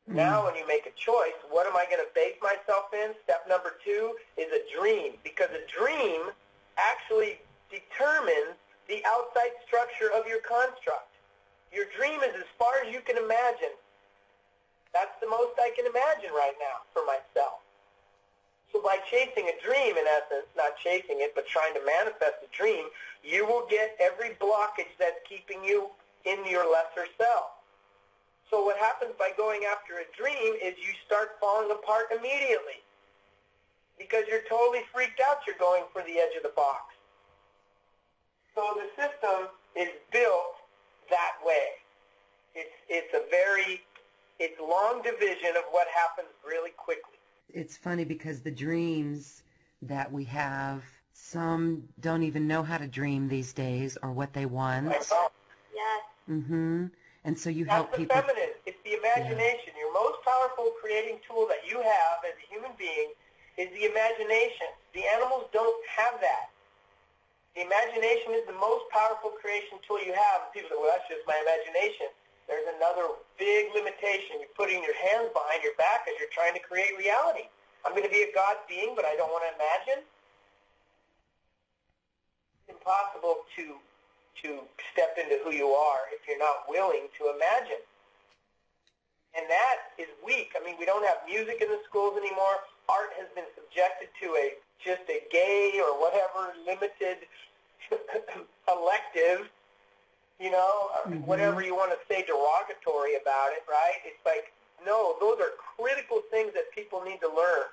Now when you make a choice, what am I going to base myself in? Step number 2 is a dream, because a dream actually determines the outside structure of your construct. Your dream is as far as you can imagine. That's the most I can imagine right now for myself. So by chasing a dream, in essence, not chasing it, but trying to manifest a dream, you will get every blockage that's keeping you in your lesser self. So what happens by going after a dream is you start falling apart immediately because you're totally freaked out. You're going for the edge of the box. So the system is built that way. It's long division of what happens really quickly. It's funny because the dreams that we have, some don't even know how to dream these days or what they want. Yes. Mm-hmm. And so you help people. That's the feminine. It's the imagination. Yeah. Your most powerful creating tool that you have as a human being is the imagination. The animals don't have that. The imagination is the most powerful creation tool you have. And people say, well, that's just my imagination. There's another big limitation. You're putting your hands behind your back as you're trying to create reality. I'm going to be a God being, but I don't want to imagine. It's impossible to step into who you are if you're not willing to imagine. And that is weak. I mean, we don't have music in the schools anymore. Art has been subjected to just a gay or whatever limited elective, whatever you want to say derogatory about it, right? It's like, no, those are critical things that people need to learn.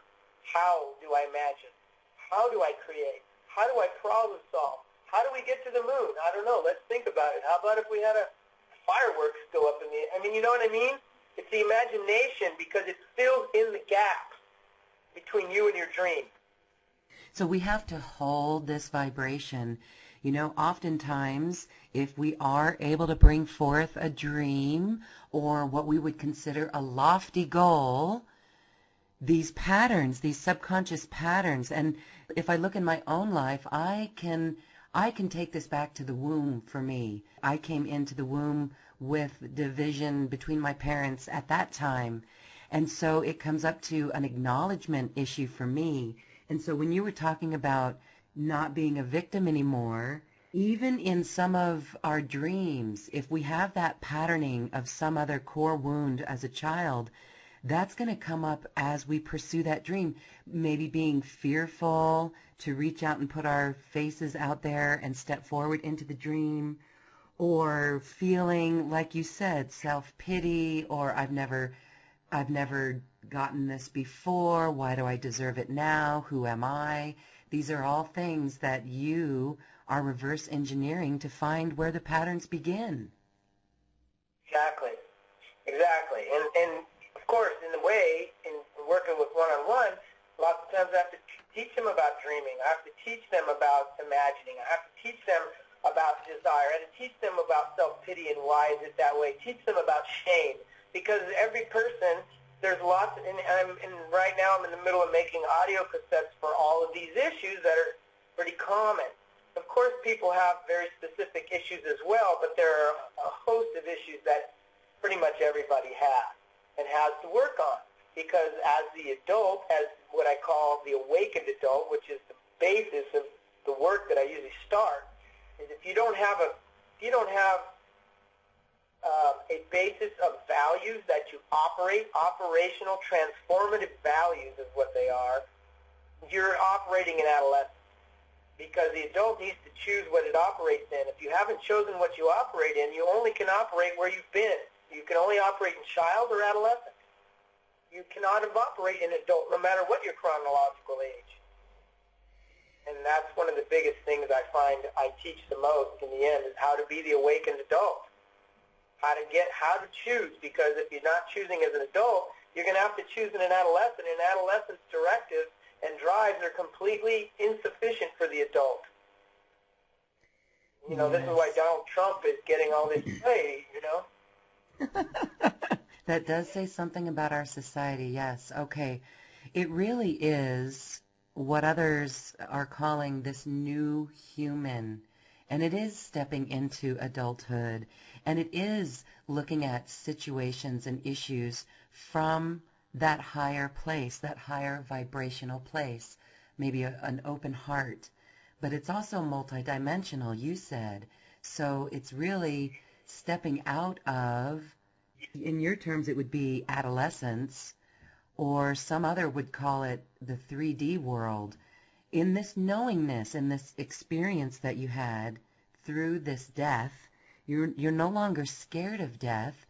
How do I imagine? How do I create? How do I problem solve? How do we get to the moon? I don't know. Let's think about it. How about if we had a fireworks go up in the air? I mean, you know what I mean? It's the imagination because it fills in the gap between you and your dream. So we have to hold this vibration. Oftentimes, if we are able to bring forth a dream or what we would consider a lofty goal, these patterns, these subconscious patterns, and if I look in my own life, I can take this back to the womb for me. I came into the womb with division between my parents at that time. And so it comes up to an acknowledgement issue for me. And so when you were talking about not being a victim anymore, even in some of our dreams, if we have that patterning of some other core wound as a child, that's going to come up as we pursue that dream. Maybe being fearful to reach out and put our faces out there and step forward into the dream, or feeling, like you said, self-pity, or I've never gotten this before. Why do I deserve it now? Who am I? These are all things that you are reverse engineering to find where the patterns begin. Exactly. And of course, in the way, in working with one-on-one, lots of times I have to teach them about dreaming. I have to teach them about imagining. I have to teach them about desire. I have to teach them about self-pity and why is it that way. Teach them about shame. Because every person, there's lots, and right now I'm in the middle of making audio cassettes for all of these issues that are pretty common. Of course, people have very specific issues as well, but there are a host of issues that pretty much everybody has and has to work on. Because as the adult, as what I call the awakened adult, which is the basis of the work that I usually start, is if you don't have a basis of values that you operate, operational, transformative values is what they are, you're operating in adolescence. Because the adult needs to choose what it operates in. If you haven't chosen what you operate in, you only can operate where you've been. You can only operate in child or adolescent. You cannot operate in adult, no matter what your chronological age. And that's one of the biggest things I find I teach the most in the end, is how to be the awakened adult. How to choose, because if you're not choosing as an adult, you're going to have to choose in an adolescent. And adolescent's directives and drives are completely insufficient for the adult. You know, This is why Donald Trump is getting all this play, you know. That does say something about our society, yes. Okay. It really is what others are calling this new human. And it is stepping into adulthood. And it is looking at situations and issues from that higher place, that higher vibrational place, maybe an open heart. But it's also multidimensional, you said. So it's really stepping out of, in your terms, it would be adolescence, or some other would call it the 3D world. In this knowingness, in this experience that you had through this death, you're no longer scared of death.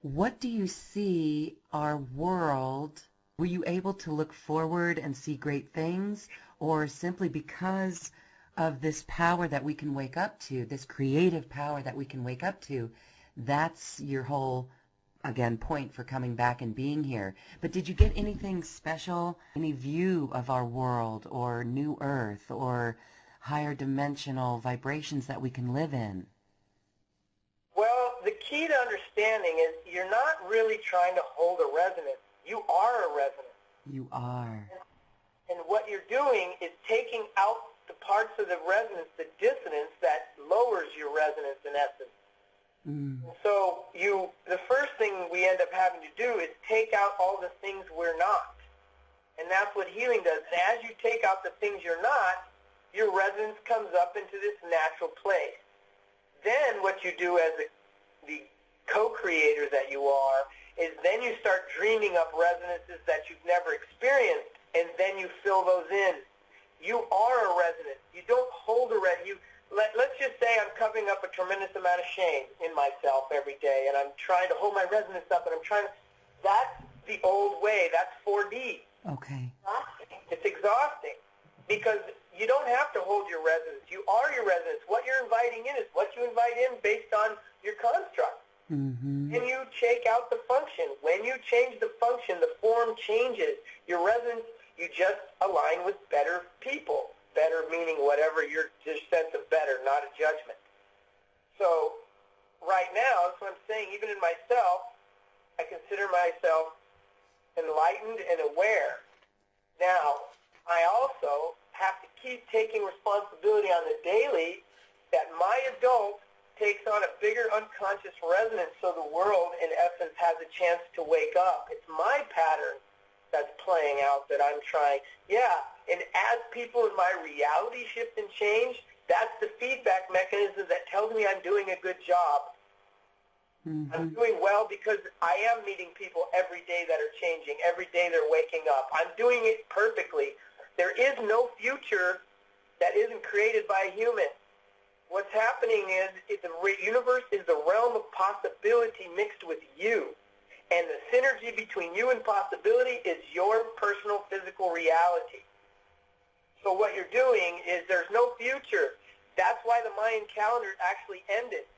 What do you see our world? Were you able to look forward and see great things, or simply because of this power that we can wake up to, this creative power that we can wake up to, that's your whole, again, point for coming back and being here? But did you get anything special, any view of our world or new earth or higher dimensional vibrations that we can live in? Well, the key to understanding is you're not really trying to hold a resonance. You are a resonance. You are. And what you're doing is taking out the parts of the resonance, the dissonance that lowers your resonance in essence. So the first thing we end up having to do is take out all the things we're not. And that's what healing does. And as you take out the things you're not, your resonance comes up into this natural place. Then what you do as the co-creator that you are is then you start dreaming up resonances that you've never experienced, and then you fill those in. You are a resonance. You don't hold a resonance. Let's just say I'm covering up a tremendous amount of shame in myself every day, and I'm trying to hold my resonance up, and that's the old way. That's 4D. Okay. It's exhausting because you don't have to hold your resonance. You are your resonance. What you're inviting in is what you invite in based on your construct. Mm-hmm. And you take out the function. When you change the function, the form changes. Your resonance, you just align with better people. Better meaning whatever your sense of better, not a judgment. So right now, that's what I'm saying, even in myself, I consider myself enlightened and aware. Now, I also have to keep taking responsibility on the daily that my adult takes on a bigger unconscious resonance so the world, in essence, has a chance to wake up. It's my pattern that's playing out that I'm trying. Yeah, and as people in my reality shift and change, that's the feedback mechanism that tells me I'm doing a good job. Mm-hmm. I'm doing well because I am meeting people every day that are changing. Every day they're waking up. I'm doing it perfectly. There is no future that isn't created by a human. What's happening is the universe is the realm of possibility mixed with you. And the synergy between you and possibility is your personal physical reality. So what you're doing is there's no future. That's why the Mayan calendar actually ended.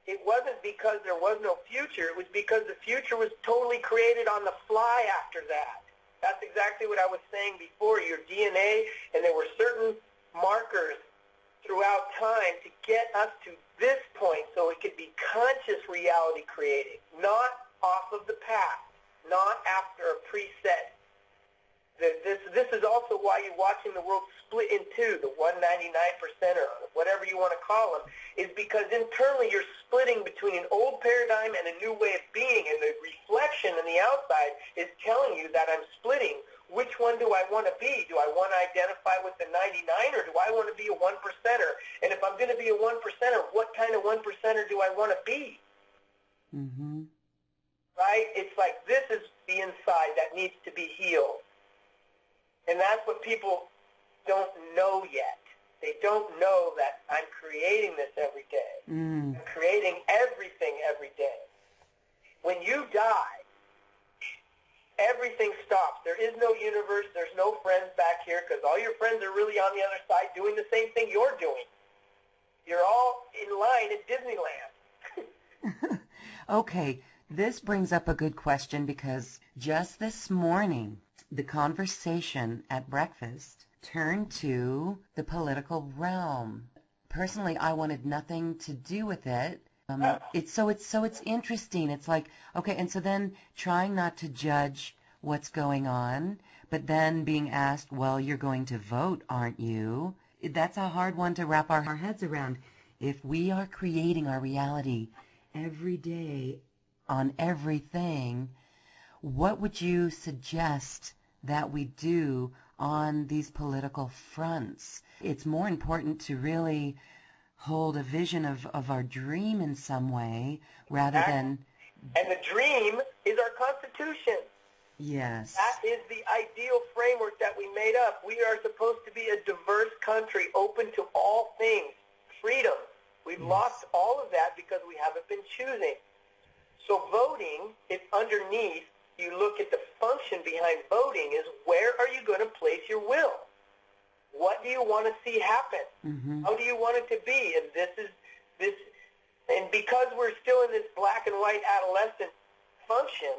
It wasn't because there was no future. It was because the future was totally created on the fly after that. That's exactly what I was saying before, your DNA, and there were certain markers throughout time to get us to this point so it could be conscious reality creating, not off of the past, not after a preset. This is also why you're watching the world split in two, the 199% or whatever you want to call them, is because internally you're splitting between an old paradigm and a new way of being, and the reflection in the outside is telling you that I'm splitting. Which one do I want to be? Do I want to identify with the 99, or do I want to be a 1%er? And if I'm going to be a 1%er, what kind of 1%er do I want to be? Mm-hmm. Right? It's like this is the inside that needs to be healed. And that's what people don't know yet. They don't know that I'm creating this every day. I'm creating everything every day. When you die, everything stops. There is no universe. There's no friends back here because all your friends are really on the other side doing the same thing you're doing. You're all in line at Disneyland. Okay, this brings up a good question because just this morning, the conversation at breakfast turned to the political realm. Personally, I wanted nothing to do with it. It's interesting. It's like, okay, and so then trying not to judge what's going on, but then being asked, well, you're going to vote, aren't you? That's a hard one to wrap our heads around. If we are creating our reality every day on everything, what would you suggest that we do on these political fronts? It's more important to really hold a vision of our dream in some way rather than... And the dream is our Constitution. Yes. That is the ideal framework that we made up. We are supposed to be a diverse country, open to all things, freedom. We've lost all of that because we haven't been choosing. So voting is underneath. You look at the function behind voting is where are you going to place your will? What do you want to see happen? Mm-hmm. How do you want it to be? And and because we're still in this black and white adolescent function,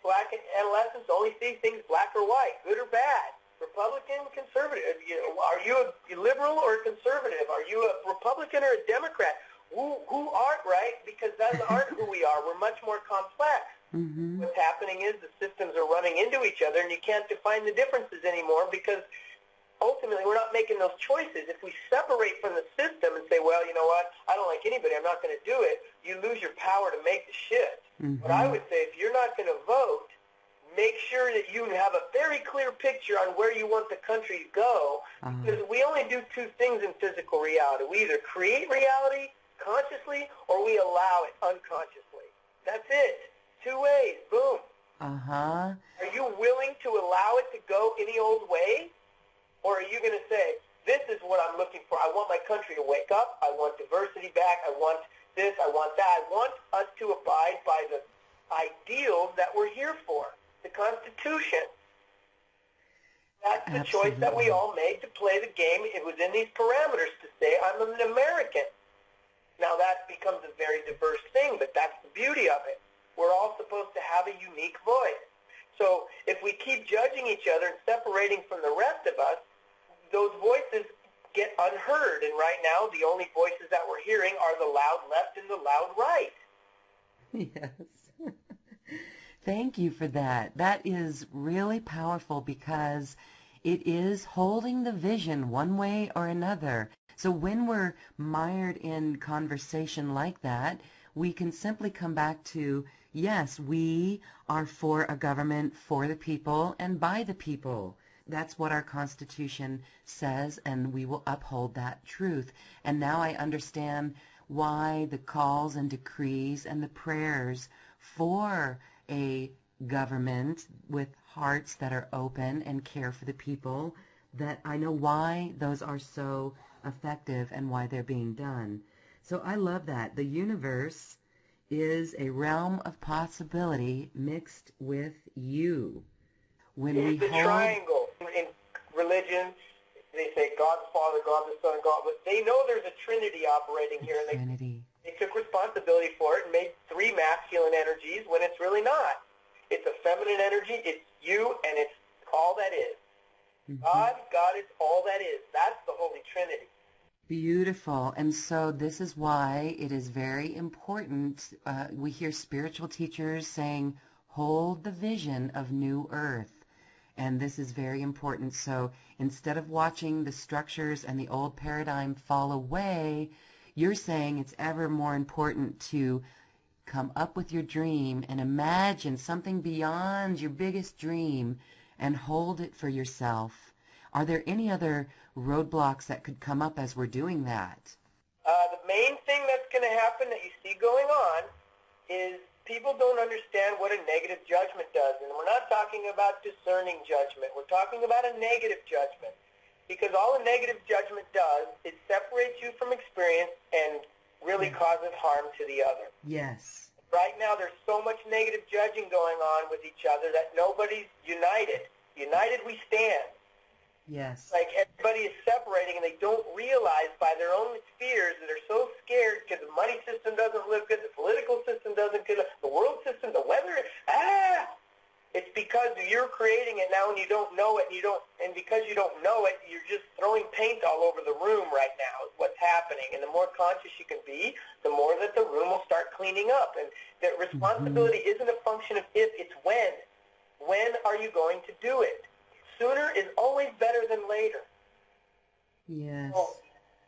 black adolescents only see things black or white, good or bad, Republican, conservative. Are you a liberal or a conservative? Are you a Republican or a Democrat? Who aren't, right? Because those aren't who we are. We're much more complex. Mm-hmm. What's happening is the systems are running into each other, and you can't define the differences anymore because ultimately we're not making those choices. If we separate from the system and say, well, you know what, I don't like anybody, I'm not going to do it, you lose your power to make the shift. Mm-hmm. But I would say if you're not going to vote, make sure that you have a very clear picture on where you want the country to go, because we only do two things in physical reality. We either create reality consciously or we allow it unconsciously. That's it. Two ways. Boom. Uh-huh. Are you willing to allow it to go any old way? Or are you going to say, this is what I'm looking for. I want my country to wake up. I want diversity back. I want this. I want that. I want us to abide by the ideals that we're here for, the Constitution. That's the choice that we all made to play the game. It was in these parameters to say, I'm an American. Now that becomes a very diverse thing, but that's the beauty of it. We're all supposed to have a unique voice. So if we keep judging each other and separating from the rest of us, those voices get unheard. And right now, the only voices that we're hearing are the loud left and the loud right. Yes. Thank you for that. That is really powerful because it is holding the vision one way or another. So when we're mired in conversation like that, we can simply come back to, yes, we are for a government for the people and by the people. That's what our Constitution says, and we will uphold that truth. And now I understand why the calls and decrees and the prayers for a government with hearts that are open and care for the people, that I know why those are so effective and why they're being done. So I love that. The universe is a realm of possibility mixed with you. When we the hold triangle. In religion, they say God the Father, God the Son, God, but they know there's a Trinity operating here, and they took responsibility for it and made three masculine energies when it's really not. It's a feminine energy, it's you, and it's all that is. Mm-hmm. God is all that is. That's the Holy Trinity. Beautiful. And so this is why it is very important. We hear spiritual teachers saying, hold the vision of new earth. And this is very important. So instead of watching the structures and the old paradigm fall away, you're saying it's ever more important to come up with your dream and imagine something beyond your biggest dream and hold it for yourself. Are there any other roadblocks that could come up as we're doing that? The main thing that's going to happen that you see going on is people don't understand what a negative judgment does. And we're not talking about discerning judgment. We're talking about a negative judgment. Because all a negative judgment does is separates you from experience and really causes harm to the other. Yes. Right now there's so much negative judging going on with each other that nobody's united. United we stand. Yes. Like everybody is separating, and they don't realize by their own fears that they're so scared because the money system doesn't look good, the political system doesn't good, the world system, the weather. It's because you're creating it now, and you don't know it, and because you don't know it, you're just throwing paint all over the room right now. Is what's happening, and the more conscious you can be, the more that the room will start cleaning up. And that responsibility isn't a function of if, it's when. When are you going to do it? Sooner is always better than later. Yes. So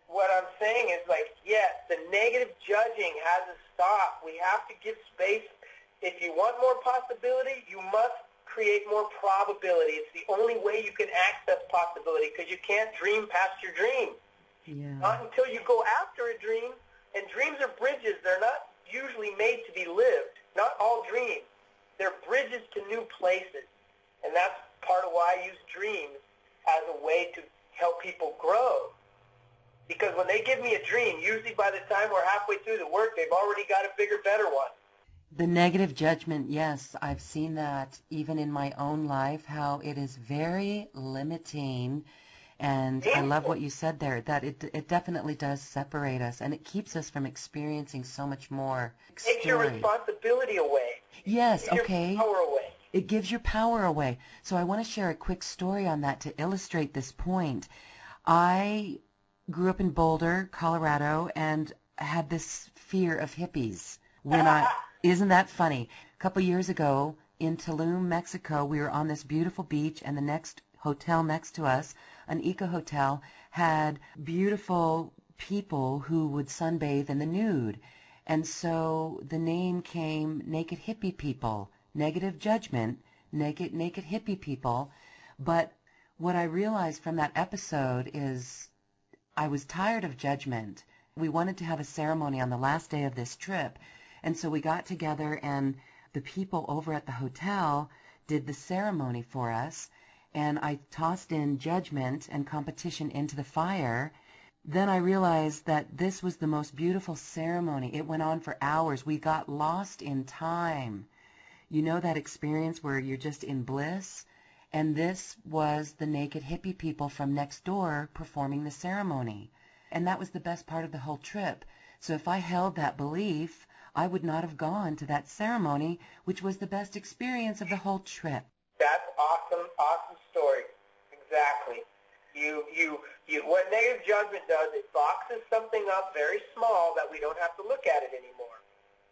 what I'm saying is, like, yes, the negative judging has to stop. We have to give space. If you want more possibility, you must create more probability. It's the only way you can access possibility, because you can't dream past your dream. Yeah. Not until you go after a dream. And dreams are bridges. They're not usually made to be lived. Not all dreams. They're bridges to new places. And that's part of why I use dreams as a way to help people grow. Because when they give me a dream, usually by the time we're halfway through the work, they've already got a bigger, better one. The negative judgment, yes, I've seen that even in my own life, how it is very limiting. And I love what you said there, that it definitely does separate us, and it keeps us from experiencing so much more. Takes your responsibility away. Yes, Takes okay. your power away. It gives your power away. So I want to share a quick story on that to illustrate this point. I grew up in Boulder, Colorado, and had this fear of hippies. Isn't that funny? A couple years ago in Tulum, Mexico, we were on this beautiful beach, and the next hotel next to us, an eco hotel, had beautiful people who would sunbathe in the nude. And so the name came Naked Hippie People. Negative judgment, naked hippie people. But what I realized from that episode is I was tired of judgment. We wanted to have a ceremony on the last day of this trip. And so we got together, and the people over at the hotel did the ceremony for us. And I tossed in judgment and competition into the fire. Then I realized that this was the most beautiful ceremony. It went on for hours. We got lost in time. You know that experience where you're just in bliss? And this was the naked hippie people from next door performing the ceremony. And that was the best part of the whole trip. So if I held that belief, I would not have gone to that ceremony, which was the best experience of the whole trip. That's awesome story. Exactly. What negative judgment does, it boxes something up very small that we don't have to look at it anymore.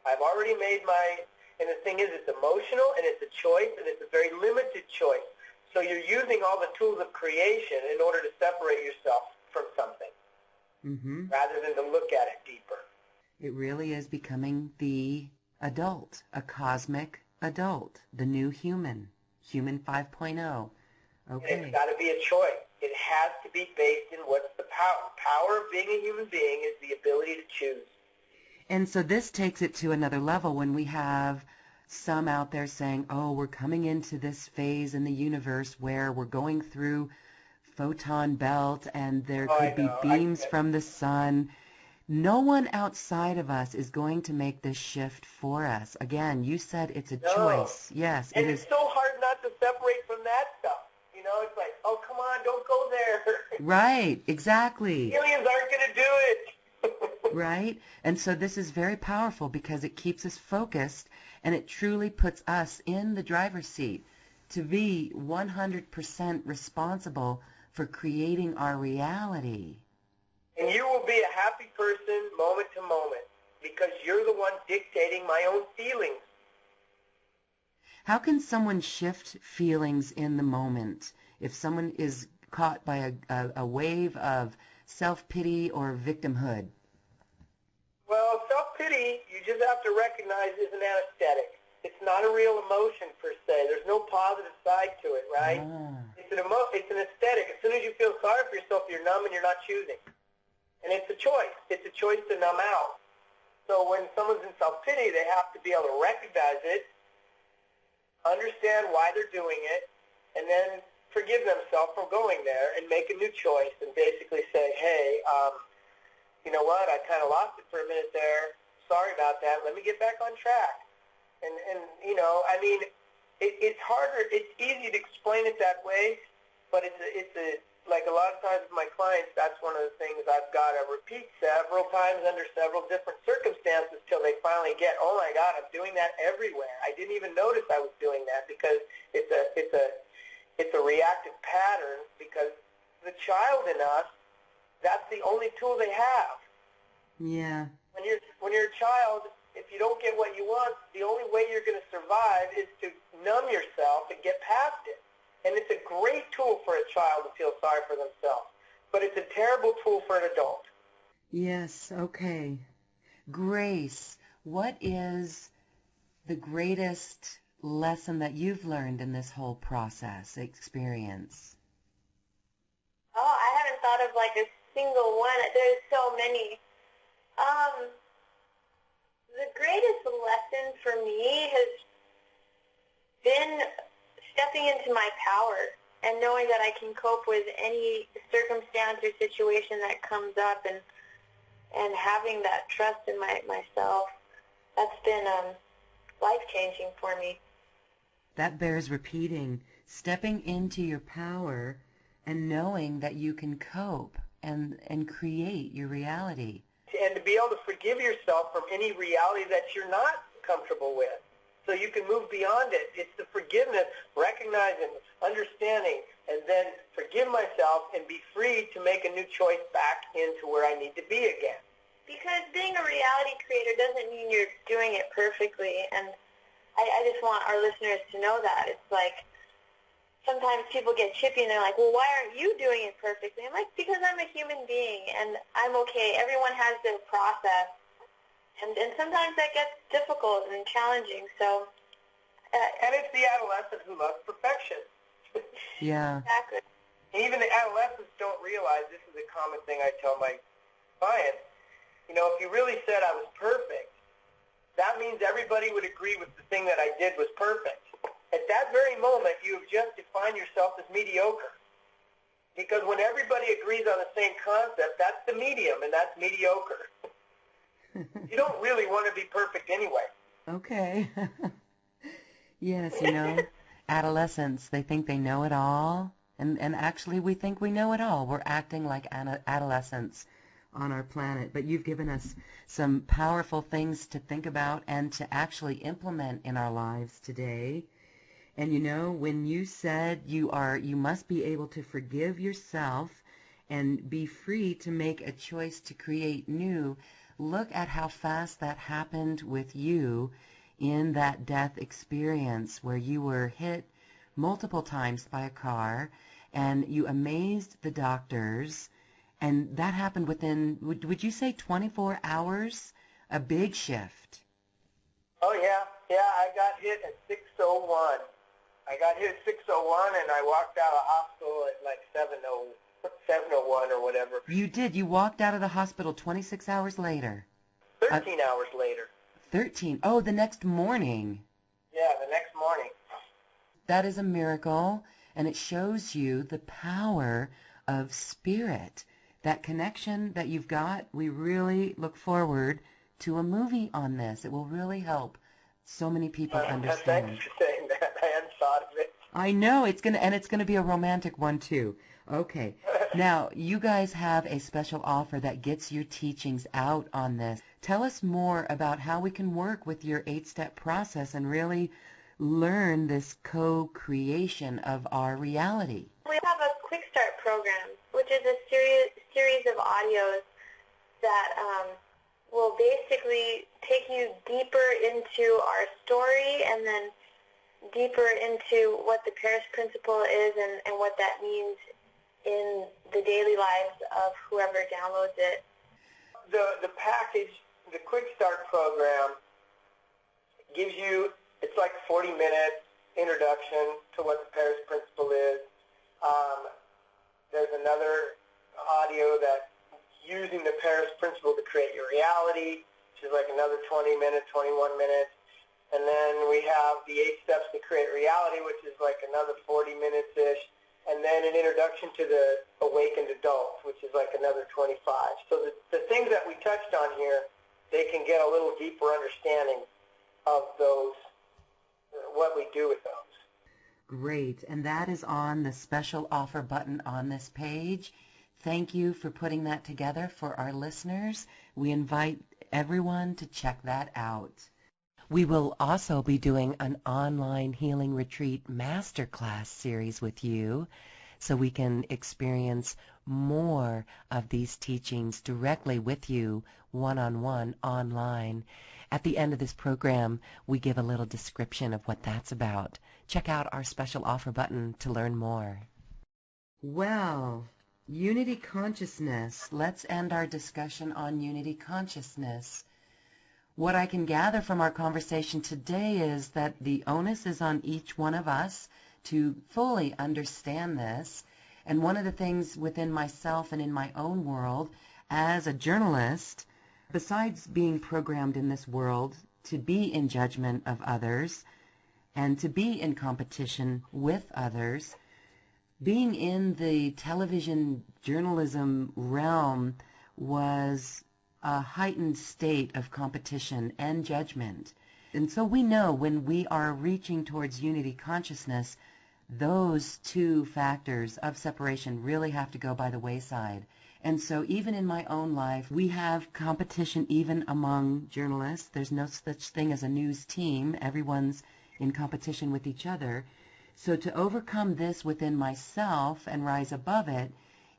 I've already made and the thing is, it's emotional, and it's a choice, and it's a very limited choice. So you're using all the tools of creation in order to separate yourself from something. rather than to look at it deeper. It really is becoming the adult, a cosmic adult, the new human 5.0. Okay. And it's got to be a choice. It has to be based in what's the power. Power of being a human being is the ability to choose. And so this takes it to another level when we have some out there saying, oh, we're coming into this phase in the universe where we're going through photon belt and there could be beams from the sun. No one outside of us is going to make this shift for us. Again, you said it's a choice. Yes, and it it's is. so hard not to separate from that stuff. You know, it's like, oh, come on, don't go there. Right, exactly. Aliens aren't going to do it. Right? And so this is very powerful because it keeps us focused and it truly puts us in the driver's seat to be 100% responsible for creating our reality. And you will be a happy person moment to moment because you're the one dictating my own feelings. How can someone shift feelings in the moment if someone is caught by a wave of self-pity or victimhood? Well, self-pity, you just have to recognize, is an anesthetic. It's not a real emotion per se. There's no positive side to it, right? It's an aesthetic. As soon as you feel sorry for yourself, you're numb and you're not choosing. And it's a choice. It's a choice to numb out. So when someone's in self-pity, they have to be able to recognize it, understand why they're doing it, and then forgive themselves for going there and make a new choice and basically say, hey, you know what, I kind of lost it for a minute there. Sorry about that. Let me get back on track. And you know, I mean, it's harder. It's easy to explain it that way, but it's like a lot of times with my clients, that's one of the things I've got to repeat several times under several different circumstances till they finally get, oh my God, I'm doing that everywhere. I didn't even notice I was doing that because it's a reactive pattern because the child in us, that's the only tool they have. Yeah. When you're a child, if you don't get what you want, the only way you're going to survive is to numb yourself and get past it. And it's a great tool for a child to feel sorry for themselves. But it's a terrible tool for an adult. Yes, okay. Grace, what is the greatest lesson that you've learned in this whole process, experience? Oh, I haven't thought of like a single one. There's so many. The greatest lesson for me has been stepping into my power and knowing that I can cope with any circumstance or situation that comes up and having that trust in myself. That's been life-changing for me. That bears repeating, stepping into your power and knowing that you can cope and create your reality. And to be able to forgive yourself from any reality that you're not comfortable with. So you can move beyond it. It's the forgiveness, recognizing, understanding, and then forgive myself and be free to make a new choice back into where I need to be again. Because being a reality creator doesn't mean you're doing it perfectly. And I just want our listeners to know that. It's like sometimes people get chippy and they're like, well, why aren't you doing it perfectly? I'm like, because I'm a human being and I'm okay. Everyone has their process. And sometimes that gets difficult and challenging. So, and it's the adolescent who loves perfection. Yeah. Exactly. Even the adolescents don't realize, this is a common thing I tell my clients, you know, if you really said I was perfect, that means everybody would agree with the thing that I did was perfect. At that very moment, you have just defined yourself as mediocre. Because when everybody agrees on the same concept, that's the medium, and that's mediocre. You don't really want to be perfect anyway. Okay. Yes, you know, adolescents, they think they know it all, and actually we think we know it all. We're acting like adolescents on our planet, but you've given us some powerful things to think about and to actually implement in our lives today. And you know, when you said you must be able to forgive yourself and be free to make a choice to create new, look at how fast that happened with you in that death experience where you were hit multiple times by a car and you amazed the doctors And that happened within, would you say 24 hours? A big shift. Oh, yeah. Yeah, I got hit at 6:01. I got hit at 6:01, and I walked out of the hospital at like 7:01 or whatever. You did. You walked out of the hospital 26 hours later. 13 hours later. 13. Oh, the next morning. Yeah, the next morning. That is a miracle, and it shows you the power of spirit. That connection that you've got, we really look forward to a movie on this. It will really help so many people understand. Thanks for saying that. I hadn't thought of it. I know, it's gonna be a romantic one too. Okay. Now, you guys have a special offer that gets your teachings out on this. Tell us more about how we can work with your 8-step process and really learn this co-creation of our reality. We have a Quick Start program, which is a series of audios that will basically take you deeper into our story and then deeper into what the Paris Principle is and what that means in the daily lives of whoever downloads it. The package, the Quick Start program, gives you, it's like 40-minute introduction to what the Paris Principle is. There's another audio that using the Paris Principle to create your reality, which is like another 20 minutes, 21 minutes. And then we have the 8 steps to create reality, which is like another 40 minutes-ish. And then an introduction to the awakened adult, which is like another 25. So the things that we touched on here, they can get a little deeper understanding of those, what we do with those. Great. And that is on the special offer button on this page. Thank you for putting that together for our listeners. We invite everyone to check that out. We will also be doing an online healing retreat masterclass series with you so we can experience more of these teachings directly with you one-on-one online. At the end of this program, we give a little description of what that's about. Check out our special offer button to learn more. Well, unity consciousness. Let's end our discussion on unity consciousness. What I can gather from our conversation today is that the onus is on each one of us to fully understand this. And one of the things within myself and in my own world as a journalist, besides being programmed in this world to be in judgment of others and to be in competition with others, being in the television journalism realm was a heightened state of competition and judgment. And so we know when we are reaching towards unity consciousness, those two factors of separation really have to go by the wayside. And so even in my own life, we have competition even among journalists. There's no such thing as a news team. Everyone's in competition with each other. So to overcome this within myself and rise above it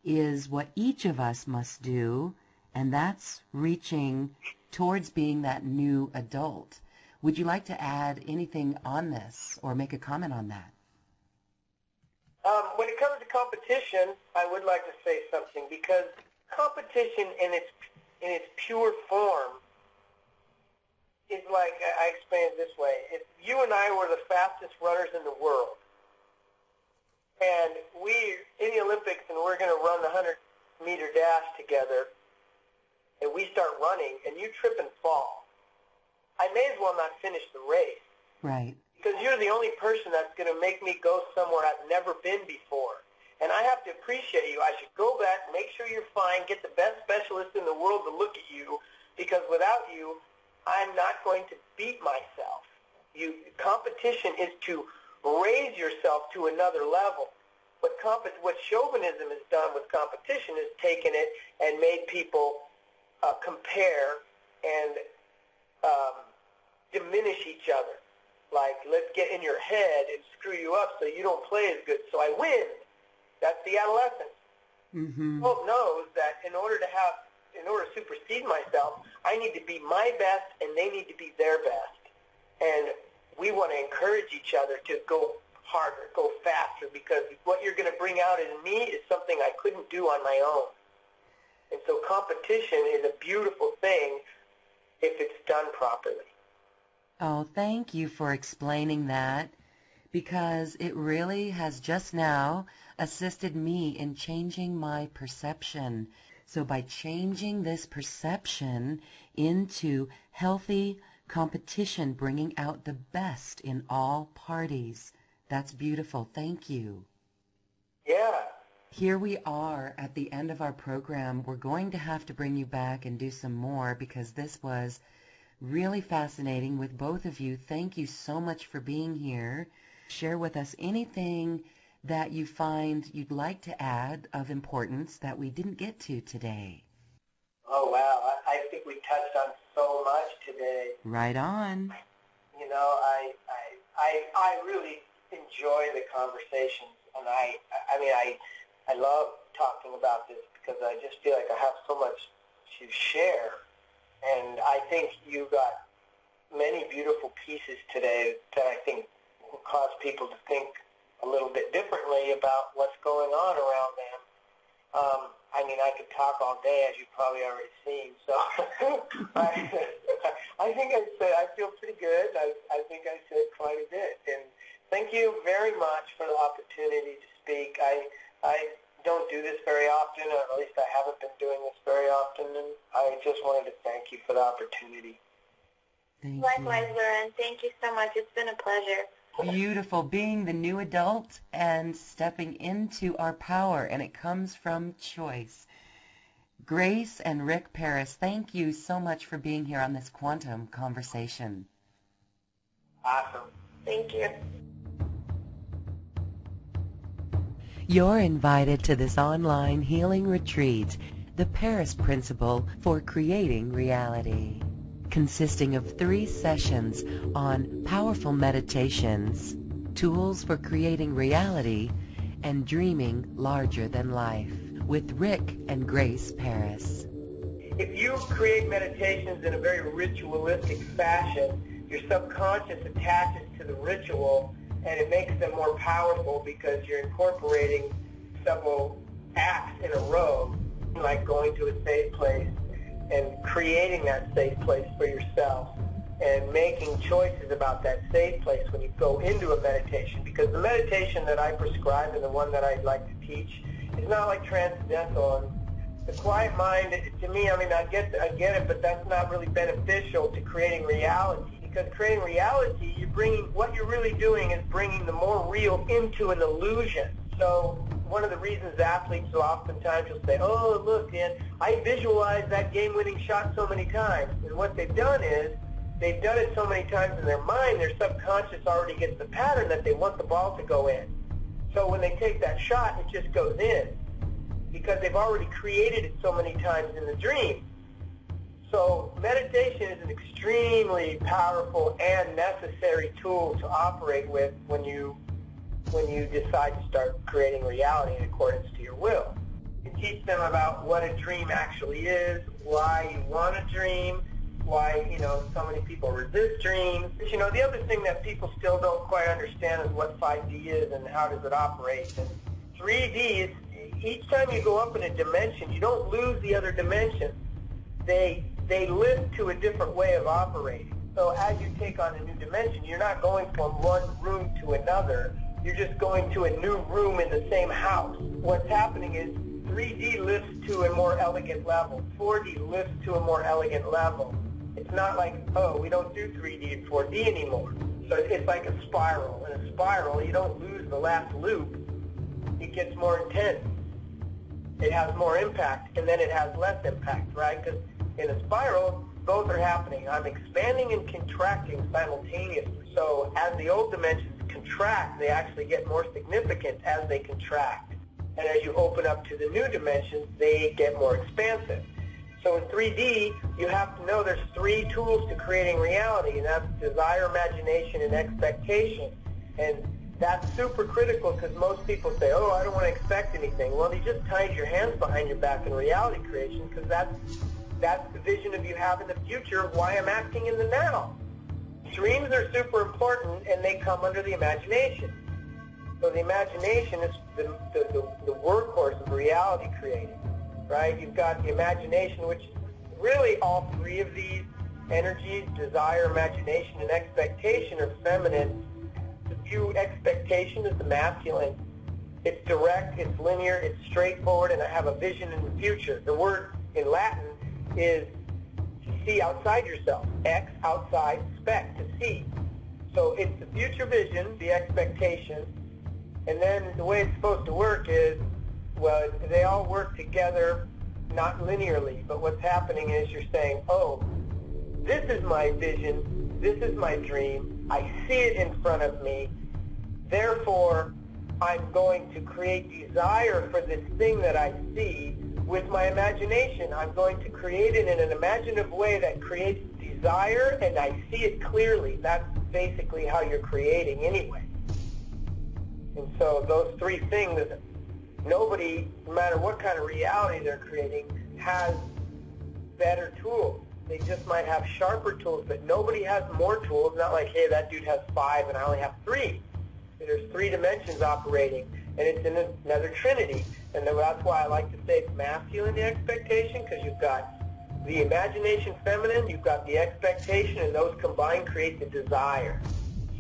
is what each of us must do, and that's reaching towards being that new adult. Would you like to add anything on this or make a comment on that? When it comes to competition, I would like to say something, because competition in its pure form is like, I explain it this way. If you and I were the fastest runners in the world, and we're in the Olympics and we're going to run the 100-meter dash together, and we start running, and you trip and fall, I may as well not finish the race. Right. Because you're the only person that's going to make me go somewhere I've never been before. And I have to appreciate you. I should go back, make sure you're fine, get the best specialist in the world to look at you, because without you, I'm not going to beat myself. Competition is to raise yourself to another level. What chauvinism has done with competition is taken it and made people compare and diminish each other. Like, let's get in your head and screw you up so you don't play as good, so I win. That's the adolescence. Mm-hmm. Hope knows that in order to supersede myself, I need to be my best and they need to be their best. And we want to encourage each other to go harder, go faster, because what you're going to bring out in me is something I couldn't do on my own. And so competition is a beautiful thing if it's done properly. Oh, thank you for explaining that, because it really has just now assisted me in changing my perception. So by changing this perception into healthy competition, bringing out the best in all parties, that's beautiful. Thank you. Yeah. Here we are at the end of our program. We're going to have to bring you back and do some more because this was really fascinating with both of you. Thank you so much for being here. Share with us anything that you find you'd like to add of importance that we didn't get to today. Oh, wow. I think we touched on so much today. Right on. You know, I really enjoy the conversations, and I love talking about this because I just feel like I have so much to share. And I think you got many beautiful pieces today that I think will cause people to think a little bit differently about what's going on around them. I could talk all day, as you've probably already seen. So I think I feel pretty good. I think I said quite a bit. And thank you very much for the opportunity to speak. I don't do this very often, or at least I haven't been doing this very often, and I just wanted to thank you for the opportunity. Likewise, Lauren. Thank you so much. It's been a pleasure. Beautiful, being the new adult and stepping into our power, and it comes from choice. Grace and Rick Paris, thank you so much for being here on this quantum conversation. Awesome. Thank you. You're invited to this online healing retreat, the Paris Principle for Creating Reality, consisting of 3 sessions on powerful meditations, tools for creating reality, and dreaming larger than life, with Rick and Grace Paris. If you create meditations in a very ritualistic fashion, your subconscious attaches to the ritual, and it makes them more powerful because you're incorporating several acts in a row, like going to a safe place and creating that safe place for yourself and making choices about that safe place when you go into a meditation. Because the meditation that I prescribe and the one that I like to teach is not like transcendental. And the quiet mind, to me, I get it, but that's not really beneficial to creating reality. Because creating reality, what you're really doing is bringing the more real into an illusion. So one of the reasons athletes will oftentimes will say, oh, look, Dan, I visualized that game-winning shot so many times. And what they've done is, they've done it so many times in their mind, their subconscious already gets the pattern that they want the ball to go in. So when they take that shot, it just goes in, because they've already created it so many times in the dream. So meditation is an extremely powerful and necessary tool to operate with when you decide to start creating reality in accordance to your will. You teach them about what a dream actually is, why you want a dream, why, so many people resist dreams. But, the other thing that people still don't quite understand is what 5D is and how does it operate. And 3D is, each time you go up in a dimension, you don't lose the other dimensions. They lift to a different way of operating. So as you take on a new dimension, you're not going from one room to another. You're just going to a new room in the same house. What's happening is 3D lifts to a more elegant level. 4D lifts to a more elegant level. It's not like, oh, we don't do 3D and 4D anymore. So it's like a spiral. In a spiral, you don't lose the last loop. It gets more intense. It has more impact, and then it has less impact, right? Because in a spiral, both are happening. I'm expanding and contracting simultaneously. So as the old dimensions contract, they actually get more significant as they contract. And as you open up to the new dimensions, they get more expansive. So in 3D, you have to know there's 3 tools to creating reality, and that's desire, imagination, and expectation. And that's super critical because most people say, oh, I don't want to expect anything. Well, you just tied your hands behind your back in reality creation, because that's the vision of you have in the future of why I'm acting in the now. Dreams are super important, and they come under the imagination. So the imagination is the workhorse of reality creating. right? You've got the imagination, which really all three of these energies, desire, imagination, and expectation, are feminine. To view expectation as the masculine. It's direct, it's linear, it's straightforward, and I have a vision in the future. The word in Latin is to see outside yourself. Ex, outside, spec, to see. So it's the future vision, the expectation, and then the way it's supposed to work is, well, they all work together, not linearly, but what's happening is you're saying, oh, this is my vision, this is my dream, I see it in front of me, therefore I'm going to create desire for this thing that I see with my imagination. I'm going to create it in an imaginative way that creates desire, and I see it clearly. That's basically how you're creating anyway. And so those three things, nobody, no matter what kind of reality they're creating, has better tools. They just might have sharper tools, but nobody has more tools. Not like, hey, that dude has 5 and I only have 3. There's 3 dimensions operating, and it's in another trinity. And that's why I like to say it's masculine, the expectation, because you've got the imagination feminine, you've got the expectation, and those combined create the desire.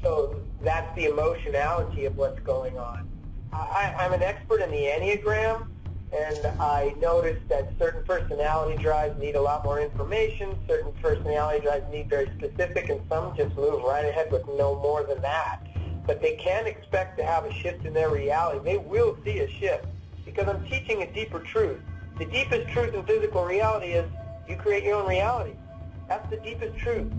So that's the emotionality of what's going on. I'm an expert in the Enneagram, and I noticed that certain personality drives need a lot more information, certain personality drives need very specific, and some just move right ahead with no more than that. But they can expect to have a shift in their reality. They will see a shift because I'm teaching a deeper truth. The deepest truth in physical reality is you create your own reality. That's the deepest truth.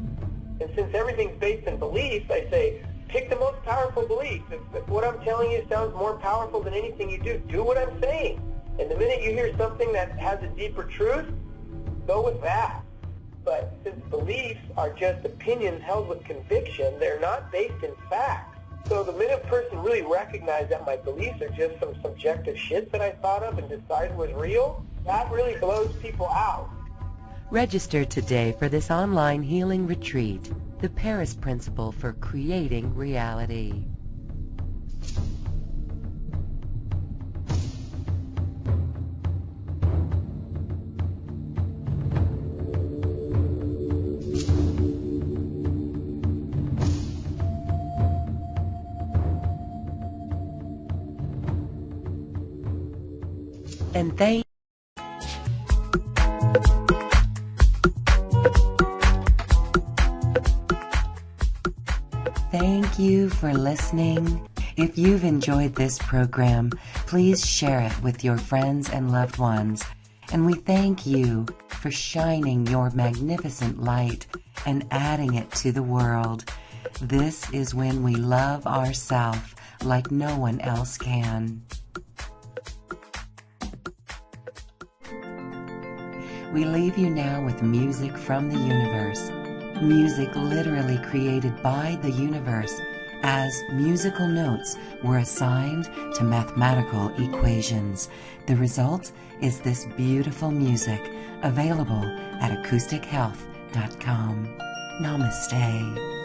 And since everything's based in beliefs, I say, pick the most powerful belief. If what I'm telling you sounds more powerful than anything you do what I'm saying. And the minute you hear something that has a deeper truth, go with that. But since beliefs are just opinions held with conviction, they're not based in fact. So the minute a person really recognized that my beliefs are just some subjective shit that I thought of and decided was real, that really blows people out. Register today for this online healing retreat, the Paris Principle for Creating Reality. And thank you for listening. If you've enjoyed this program, please share it with your friends and loved ones. And we thank you for shining your magnificent light and adding it to the world. This is when we love ourselves like no one else can. We leave you now with music from the universe. Music literally created by the universe as musical notes were assigned to mathematical equations. The result is this beautiful music available at acoustichealth.com. Namaste.